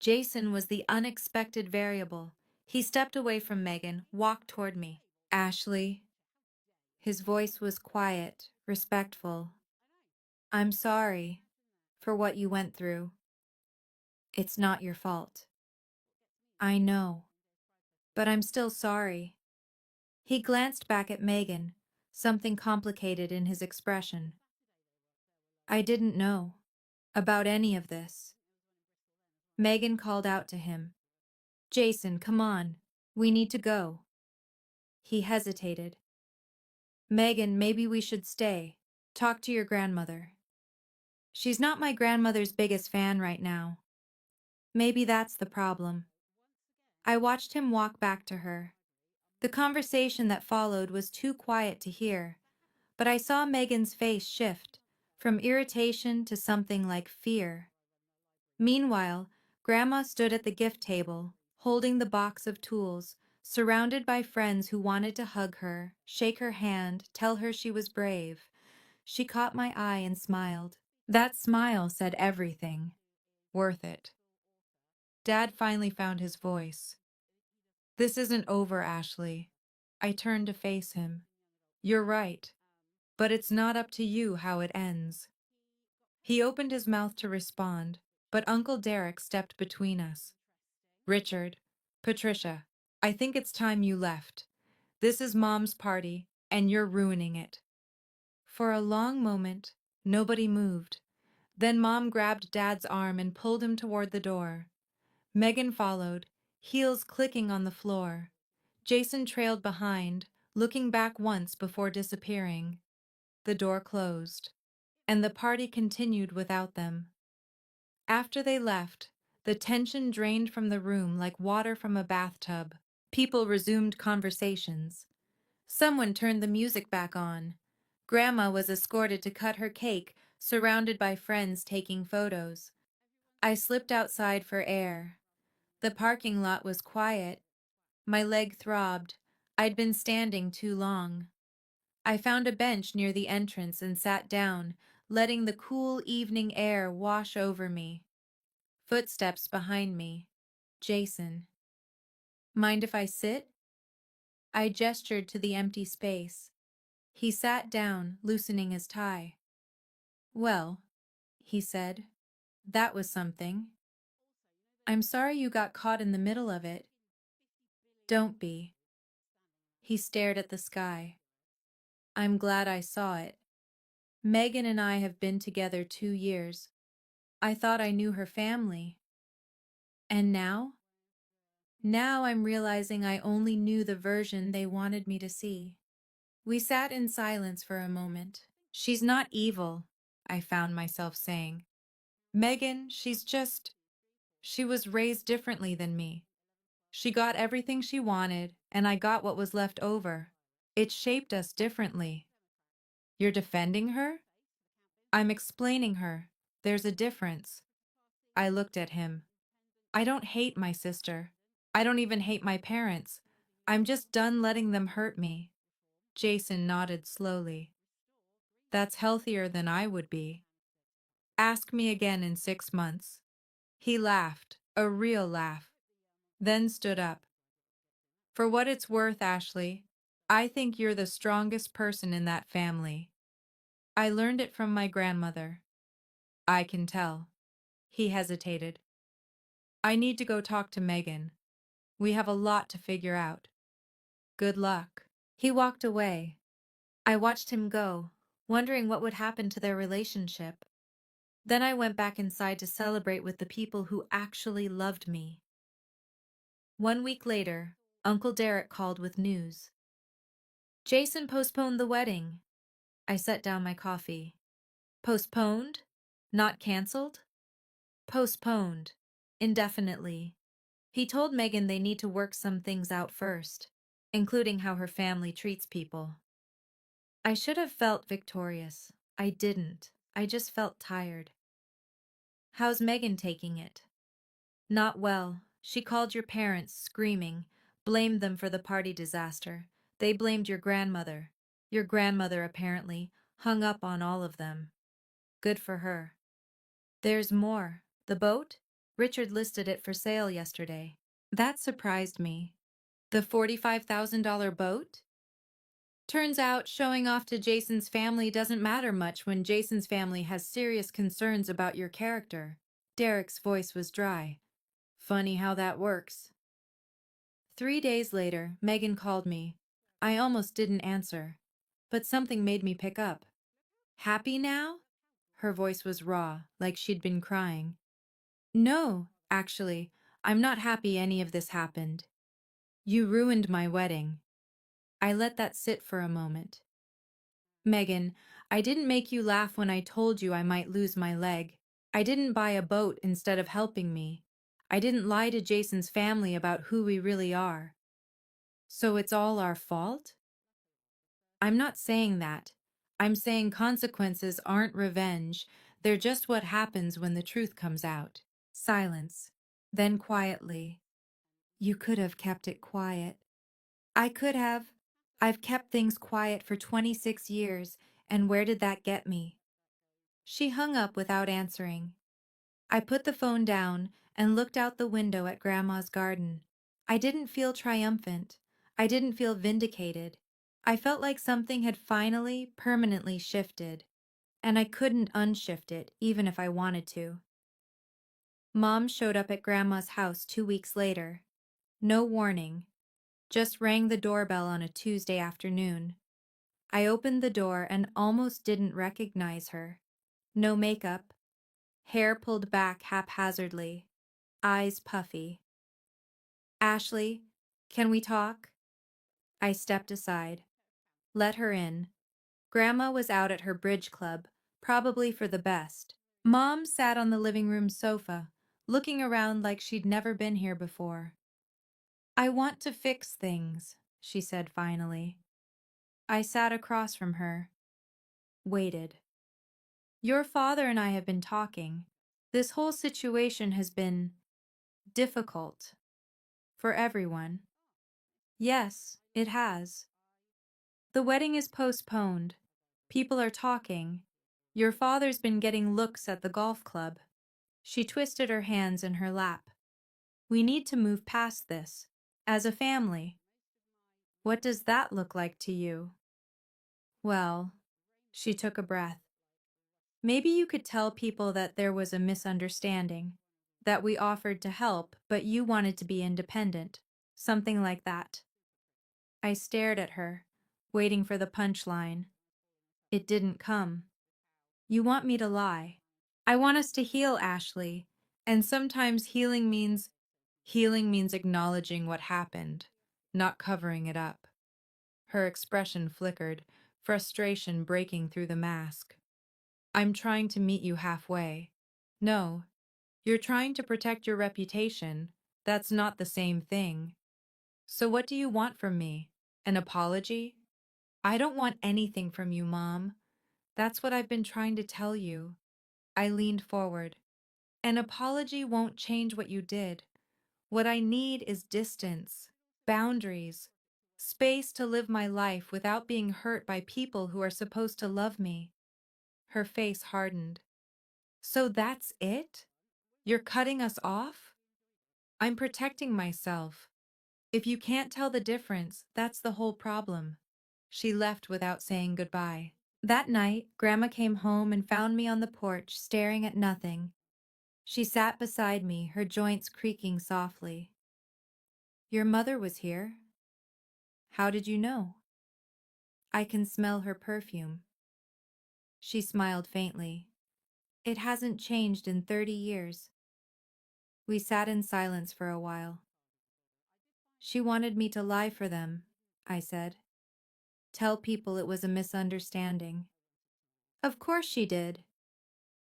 Jason was the unexpected variable. He stepped away from Megan, walked toward me. Ashley. His voice was quiet, respectful. I'm sorry for what you went through. It's not your fault. I know, but I'm still sorry. He glanced back at Megan, something complicated in his expression. I didn't know about any of this. Megan called out to him. Jason, come on. We need to go. He hesitated. Megan, maybe we should stay. Talk to your grandmother. She's not my grandmother's biggest fan right now. Maybe that's the problem. I watched him walk back to her. The conversation that followed was too quiet to hear, but I saw Megan's face shift, from irritation to something like fear. Meanwhile, Grandma stood at the gift table, holding the box of tools, surrounded by friends who wanted to hug her, shake her hand, tell her she was brave. She caught my eye and smiled. That smile said everything. Worth it. Dad finally found his voice. This isn't over, Ashley. I turned to face him. You're right, but it's not up to you how it ends. He opened his mouth to respond, but Uncle Derek stepped between us. Richard, Patricia, I think it's time you left. This is Mom's party, and you're ruining it. For a long moment, nobody moved. Then Mom grabbed Dad's arm and pulled him toward the door. Megan followed, heels clicking on the floor. Jason trailed behind, looking back once before disappearing. The door closed, and the party continued without them. After they left, the tension drained from the room like water from a bathtub. People resumed conversations. Someone turned the music back on. Grandma was escorted to cut her cake, surrounded by friends taking photos. I slipped outside for air. The parking lot was quiet. My leg throbbed. I'd been standing too long. I found a bench near the entrance and sat down, letting the cool evening air wash over me. Footsteps behind me. Jason. Mind if I sit? I gestured to the empty space. He sat down, loosening his tie. Well, he said, that was something. I'm sorry you got caught in the middle of it. Don't be. He stared at the sky. I'm glad I saw it. Megan and I have been together 2 years. I thought I knew her family. And now? Now I'm realizing I only knew the version they wanted me to see. We sat in silence for a moment. She's not evil, I found myself saying. Megan, she was raised differently than me. She got everything she wanted, and I got what was left over. It shaped us differently. You're defending her? I'm explaining her. There's a difference. I looked at him. I don't hate my sister. I don't even hate my parents. I'm just done letting them hurt me. Jason nodded slowly. That's healthier than I would be. Ask me again in 6 months. He laughed, a real laugh, then stood up. For what it's worth, Ashley, I think you're the strongest person in that family. I learned it from my grandmother. I can tell. He hesitated. I need to go talk to Megan. We have a lot to figure out. Good luck. He walked away. I watched him go, wondering what would happen to their relationship. Then I went back inside to celebrate with the people who actually loved me. 1 week later, Uncle Derek called with news. Jason postponed the wedding. I set down my coffee. Postponed? Not canceled? Postponed. Indefinitely. He told Megan they need to work some things out first, including how her family treats people. I should have felt victorious. I didn't. I just felt tired. How's Megan taking it? Not well. She called your parents, screaming, blamed them for the party disaster. They blamed your grandmother. Your grandmother, apparently, hung up on all of them. Good for her. There's more. The boat? Richard listed it for sale yesterday. That surprised me. The $45,000 boat? Turns out showing off to Jason's family doesn't matter much when Jason's family has serious concerns about your character. Derek's voice was dry. Funny how that works. 3 days later, Megan called me. I almost didn't answer, but something made me pick up. Happy now? Her voice was raw, like she'd been crying. No, actually, I'm not happy any of this happened. You ruined my wedding. I let that sit for a moment. Megan, I didn't make you laugh when I told you I might lose my leg. I didn't buy a boat instead of helping me. I didn't lie to Jason's family about who we really are. So it's all our fault? I'm not saying that. I'm saying consequences aren't revenge. They're just what happens when the truth comes out. Silence. Then quietly. You could have kept it quiet. I could have. I've kept things quiet for 26 years, and where did that get me? She hung up without answering. I put the phone down and looked out the window at Grandma's garden. I didn't feel triumphant. I didn't feel vindicated. I felt like something had finally, permanently shifted, and I couldn't unshift it, even if I wanted to. Mom showed up at Grandma's house 2 weeks later. No warning, just rang the doorbell on a Tuesday afternoon. I opened the door and almost didn't recognize her. No makeup, hair pulled back haphazardly, eyes puffy. Ashley, can we talk? I stepped aside. Let her in. Grandma was out at her bridge club, probably for the best. Mom sat on the living room sofa, looking around like she'd never been here before. I want to fix things, she said finally. I sat across from her, waited. Your father and I have been talking. This whole situation has been difficult for everyone. Yes, it has. The wedding is postponed. People are talking. Your father's been getting looks at the golf club. She twisted her hands in her lap. We need to move past this. As a family. What does that look like to you? Well, she took a breath. Maybe you could tell people that there was a misunderstanding, that we offered to help, but you wanted to be independent. Something like that. I stared at her, waiting for the punchline. It didn't come. You want me to lie. I want us to heal, Ashley. And sometimes healing means acknowledging what happened, not covering it up. Her expression flickered, frustration breaking through the mask. I'm trying to meet you halfway. No, you're trying to protect your reputation. That's not the same thing. So what do you want from me? An apology? I don't want anything from you, Mom. That's what I've been trying to tell you. I leaned forward. An apology won't change what you did. What I need is distance, boundaries, space to live my life without being hurt by people who are supposed to love me. Her face hardened. So that's it? You're cutting us off? I'm protecting myself. If you can't tell the difference, that's the whole problem. She left without saying goodbye. That night, Grandma came home and found me on the porch, staring at nothing. She sat beside me, her joints creaking softly. Your mother was here. How did you know? I can smell her perfume. She smiled faintly. It hasn't changed in 30 years. We sat in silence for a while. She wanted me to lie for them, I said. Tell people it was a misunderstanding. Of course she did.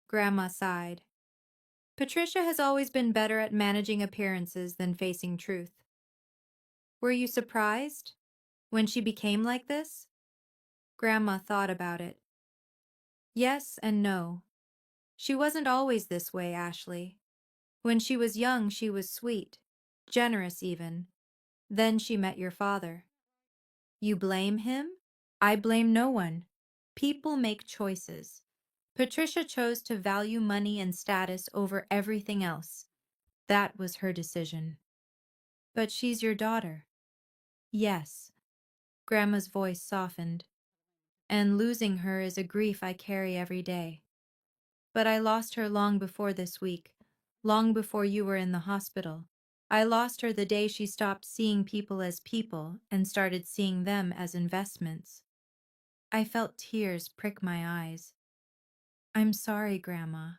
Grandma sighed. Patricia has always been better at managing appearances than facing truth. Were you surprised when she became like this? Grandma thought about it. Yes and no. She wasn't always this way, Ashley. When she was young, she was sweet. generous even. Then she met your father. You blame him? I blame no one. People make choices. Patricia chose to value money and status over everything else. That was her decision. But she's your daughter. Yes. Grandma's voice softened. And losing her is a grief I carry every day. But I lost her long before this week, long before you were in the hospital. I lost her the day she stopped seeing people as people and started seeing them as investments. I felt tears prick my eyes. I'm sorry, Grandma.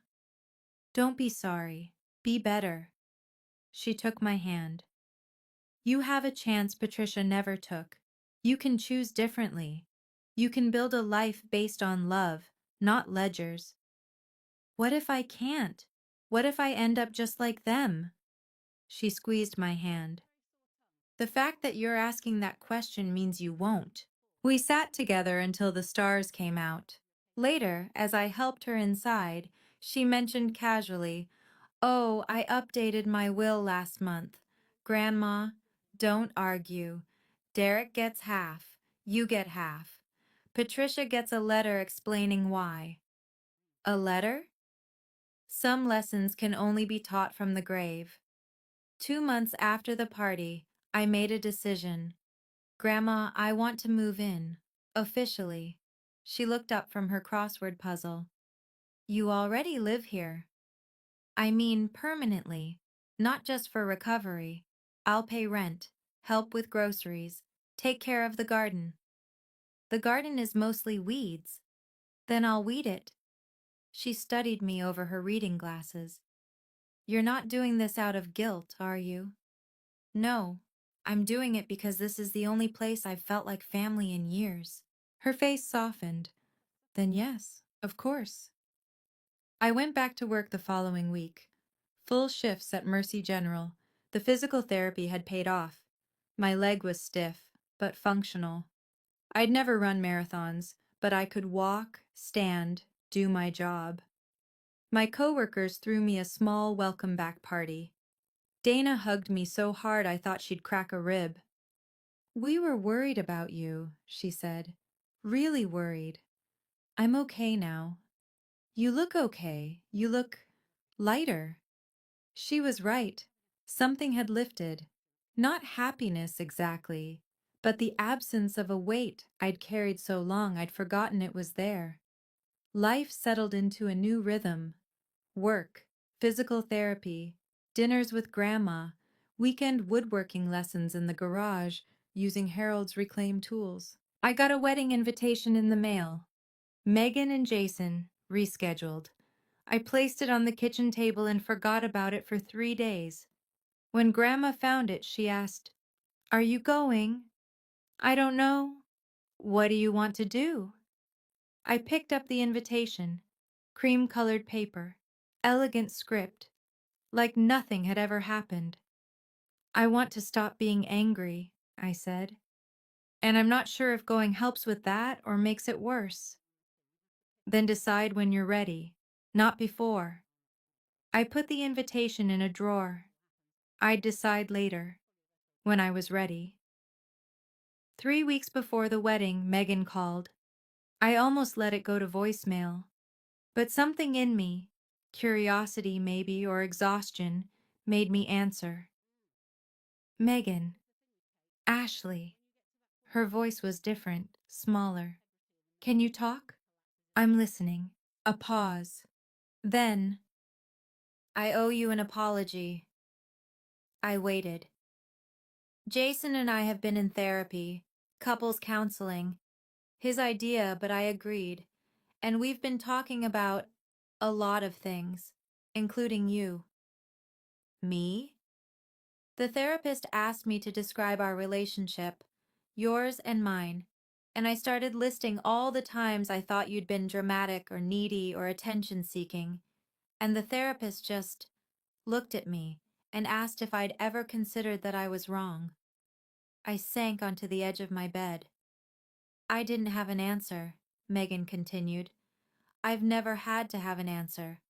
Don't be sorry. Be better. She took my hand. You have a chance Patricia never took. You can choose differently. You can build a life based on love, not ledgers. What if I can't? What if I end up just like them? She squeezed my hand. The fact that you're asking that question means you won't. We sat together until the stars came out. Later, as I helped her inside, she mentioned casually, "Oh, I updated my will last month. Grandma, don't argue. Derek gets half. You get half. Patricia gets a letter explaining why." A letter? Some lessons can only be taught from the grave. 2 months after the party, I made a decision. Grandma, I want to move in. Officially. She looked up from her crossword puzzle. You already live here. I mean permanently, not just for recovery. I'll pay rent, help with groceries, take care of the garden. The garden is mostly weeds. Then I'll weed it. She studied me over her reading glasses. You're not doing this out of guilt, are you? No, I'm doing it because this is the only place I've felt like family in years. Her face softened. Then yes, of course. I went back to work the following week. Full shifts at Mercy General. The physical therapy had paid off. My leg was stiff, but functional. I'd never run marathons, but I could walk, stand, do my job. My coworkers threw me a small welcome back party. Dana hugged me so hard I thought she'd crack a rib. We were worried about you, she said. Really worried. I'm okay now. You look okay. You look lighter. She was right. Something had lifted. Not happiness exactly, but the absence of a weight I'd carried so long I'd forgotten it was there. Life settled into a new rhythm. Work, physical therapy, dinners with Grandma, weekend woodworking lessons in the garage using Harold's reclaimed tools. I got a wedding invitation in the mail. Megan and Jason, rescheduled. I placed it on the kitchen table and forgot about it for 3 days. When Grandma found it, she asked, "Are you going?" "I don't know." "What do you want to do?" I picked up the invitation. Cream-colored paper. Elegant script. Like nothing had ever happened. "I want to stop being angry," I said. "And I'm not sure if going helps with that or makes it worse." "Then decide when you're ready. Not before." I put the invitation in a drawer. I'd decide later, when I was ready. 3 weeks before the wedding, Megan called. I almost let it go to voicemail. But something in me, curiosity maybe or exhaustion, made me answer. "Megan." "Ashley." Her voice was different, smaller. "Can you talk?" "I'm listening." A pause. Then, "I owe you an apology." I waited. "Jason and I have been in therapy, couples counseling. His idea, but I agreed. And we've been talking about a lot of things, including you." "Me?" "The therapist asked me to describe our relationship, yours and mine, and I started listing all the times I thought you'd been dramatic or needy or attention-seeking, and the therapist just looked at me and asked if I'd ever considered that I was wrong." I sank onto the edge of my bed. "I didn't have an answer," Megan continued. "I've never had to have an answer.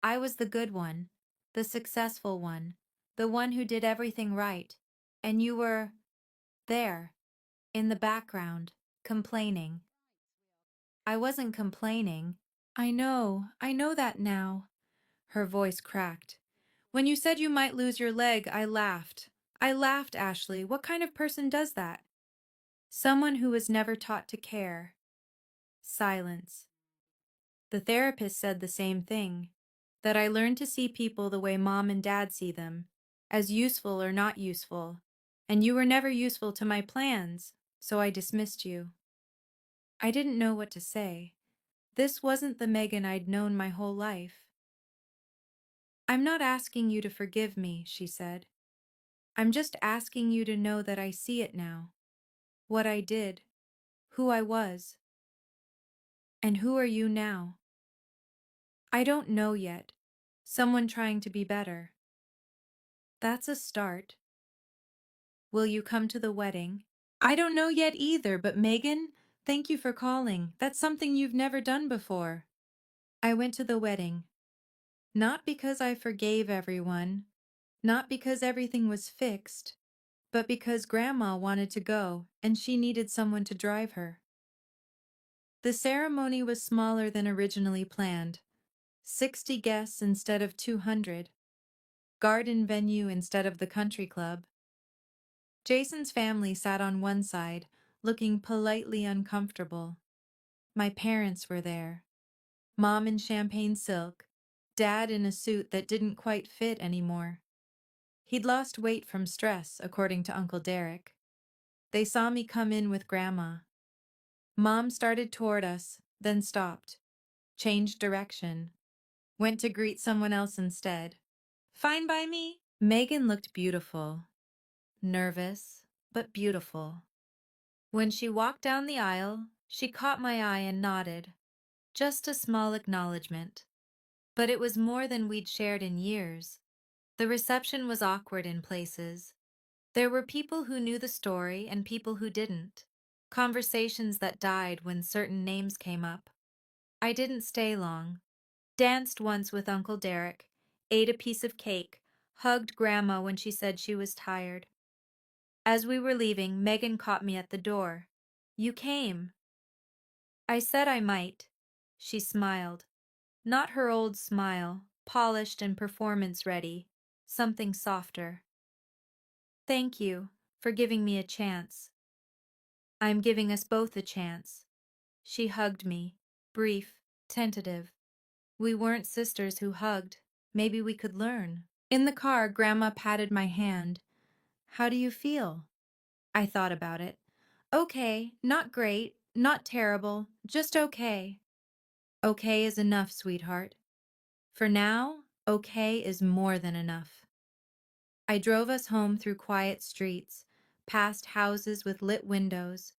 I was the good one, the successful one, the one who did everything right, and you were there, in the background, complaining. I wasn't complaining. I know that now. Her voice cracked. When you said you might lose your leg, I laughed. I laughed, Ashley. What kind of person does that? Someone who was never taught to care. Silence. The therapist said the same thing, that I learned to see people the way mom and dad see them, as useful or not useful, and you were never useful to my plans, so I dismissed you. I didn't know what to say. This wasn't the Megan I'd known my whole life. I'm not asking you to forgive me, she said. I'm just asking you to know that I see it now. What I did, who I was. And who are you now? I don't know yet. Someone trying to be better. That's a start. Will you come to the wedding? I don't know yet either, but Megan, thank you for calling. That's something you've never done before. I went to the wedding. Not because I forgave everyone, not because everything was fixed, but because Grandma wanted to go and she needed someone to drive her. The ceremony was smaller than originally planned. 60 guests instead of 200. Garden venue instead of the country club. Jason's family sat on one side, looking politely uncomfortable. My parents were there. Mom in champagne silk, Dad in a suit that didn't quite fit anymore. He'd lost weight from stress, according to Uncle Derek. They saw me come in with Grandma. Mom started toward us, then stopped, changed direction, went to greet someone else instead. Fine by me? Megan looked beautiful. Nervous, but beautiful. When she walked down the aisle, she caught my eye and nodded. Just a small acknowledgement. But it was more than we'd shared in years. The reception was awkward in places. There were people who knew the story and people who didn't. Conversations that died when certain names came up. I didn't stay long. Danced once with Uncle Derek, ate a piece of cake, hugged Grandma when she said she was tired. As we were leaving, Megan caught me at the door. You came. I said I might. She smiled. Not her old smile, polished and performance-ready, something softer. Thank you for giving me a chance. I'm giving us both a chance. She hugged me, brief, tentative. We weren't sisters who hugged. Maybe we could learn. In the car, Grandma patted my hand. How do you feel? I thought about it. Okay, not great, not terrible, just okay. Okay is enough, sweetheart. For now, okay is more than enough. I drove us home through quiet streets, past houses with lit windows,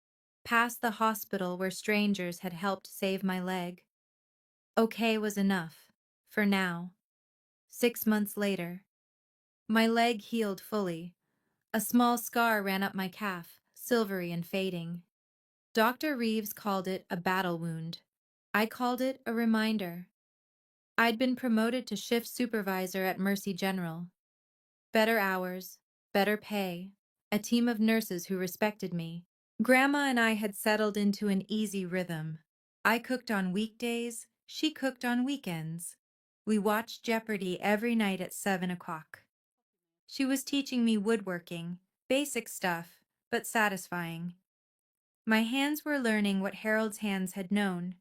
past the hospital where strangers had helped save my leg. Okay was enough. For now. 6 months later. My leg healed fully. A small scar ran up my calf, silvery and fading. Dr. Reeves called it a battle wound. I called it a reminder. I'd been promoted to shift supervisor at Mercy General. Better hours, better pay, a team of nurses who respected me. Grandma and I had settled into an easy rhythm. I cooked on weekdays, she cooked on weekends. We watched Jeopardy every night at 7 o'clock. She was teaching me woodworking, basic stuff, but satisfying. My hands were learning what Harold's hands had known.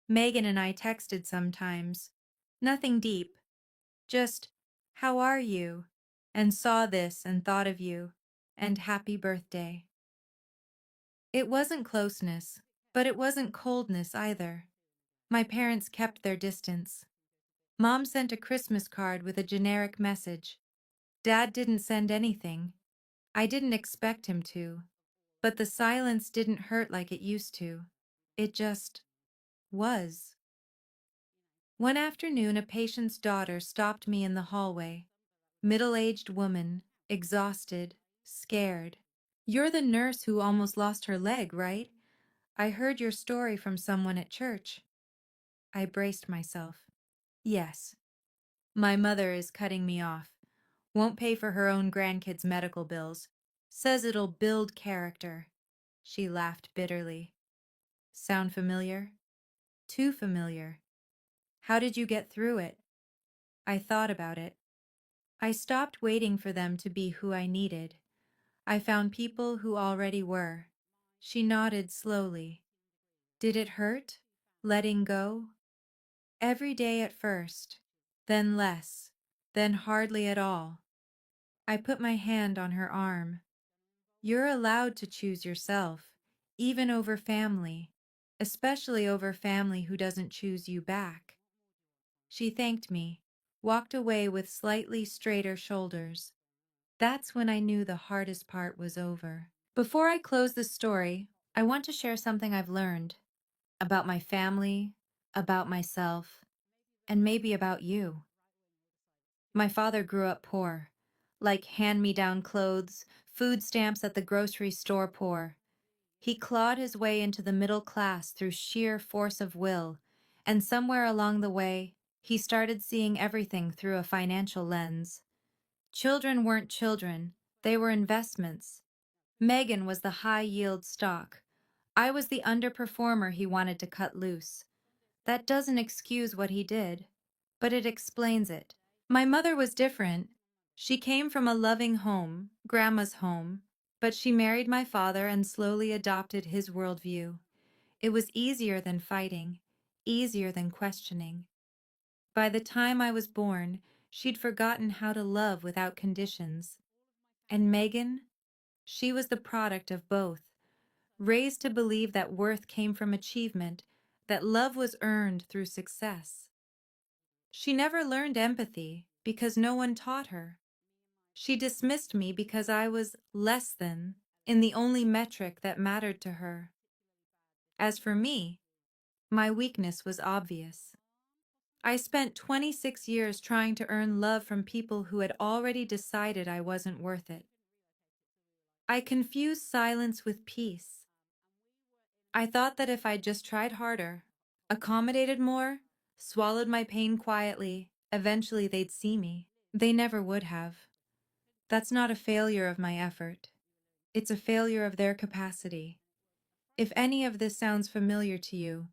Megan and I texted sometimes. Nothing deep. Just, how are you? And saw this and thought of you. And happy birthday. It wasn't closeness, but it wasn't coldness either. My parents kept their distance. Mom sent a Christmas card with a generic message. Dad didn't send anything. I didn't expect him to. But the silence didn't hurt like it used to. It just was. One afternoon, a patient's daughter stopped me in the hallway. Middle-aged woman, exhausted, scared. You're the nurse who almost lost her leg, right? I heard your story from someone at church. I braced myself. Yes. My mother is cutting me off. Won't pay for her own grandkids' medical bills. Says it'll build character. She laughed bitterly. Sound familiar? Too familiar. How did you get through it? I thought about it. I stopped waiting for them to be who I needed. I found people who already were. She nodded slowly. Did it hurt? Letting go? Every day at first, then less, then hardly at all. I put my hand on her arm. You're allowed to choose yourself, even over family, especially over family who doesn't choose you back. She thanked me, walked away with slightly straighter shoulders. That's when I knew the hardest part was over. Before I close this story, I want to share something I've learned about my family, about myself, and maybe about you. My father grew up poor, like hand-me-down clothes, food stamps at the grocery store poor. He clawed his way into the middle class through sheer force of will, and somewhere along the way, he started seeing everything through a financial lens. Children weren't children, they were investments. Megan was the high-yield stock. I was the underperformer he wanted to cut loose. That doesn't excuse what he did, but it explains it. My mother was different. She came from a loving home, Grandma's home, but she married my father and slowly adopted his worldview. It was easier than fighting, easier than questioning. By the time I was born, she'd forgotten how to love without conditions. And Megan, she was the product of both, raised to believe that worth came from achievement, that love was earned through success. She never learned empathy because no one taught her. She dismissed me because I was less than in the only metric that mattered to her. As for me, my weakness was obvious. I spent 26 years trying to earn love from people who had already decided I wasn't worth it. I confused silence with peace. I thought that if I just tried harder, accommodated more, swallowed my pain quietly, eventually they'd see me. They never would have. That's not a failure of my effort. It's a failure of their capacity. If any of this sounds familiar to you,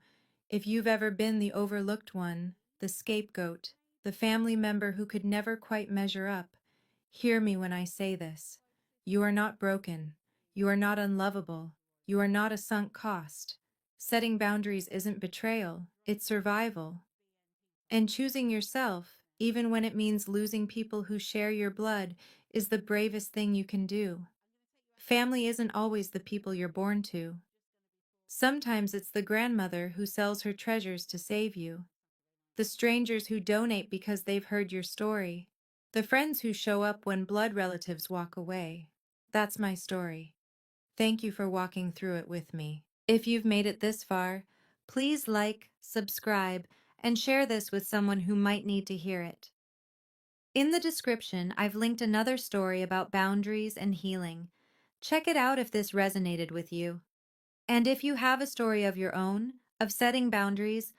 if you've ever been the overlooked one, the scapegoat, the family member who could never quite measure up, hear me when I say this. You are not broken. You are not unlovable. You are not a sunk cost. Setting boundaries isn't betrayal, it's survival. And choosing yourself, even when it means losing people who share your blood, is the bravest thing you can do. Family isn't always the people you're born to. Sometimes it's the grandmother who sells her treasures to save you, the strangers who donate because they've heard your story, the friends who show up when blood relatives walk away. That's my story. Thank you for walking through it with me. If you've made it this far, please like, subscribe, and share this with someone who might need to hear it. In the description, I've linked another story about boundaries and healing. Check it out if this resonated with you. And if you have a story of your own, of setting boundaries,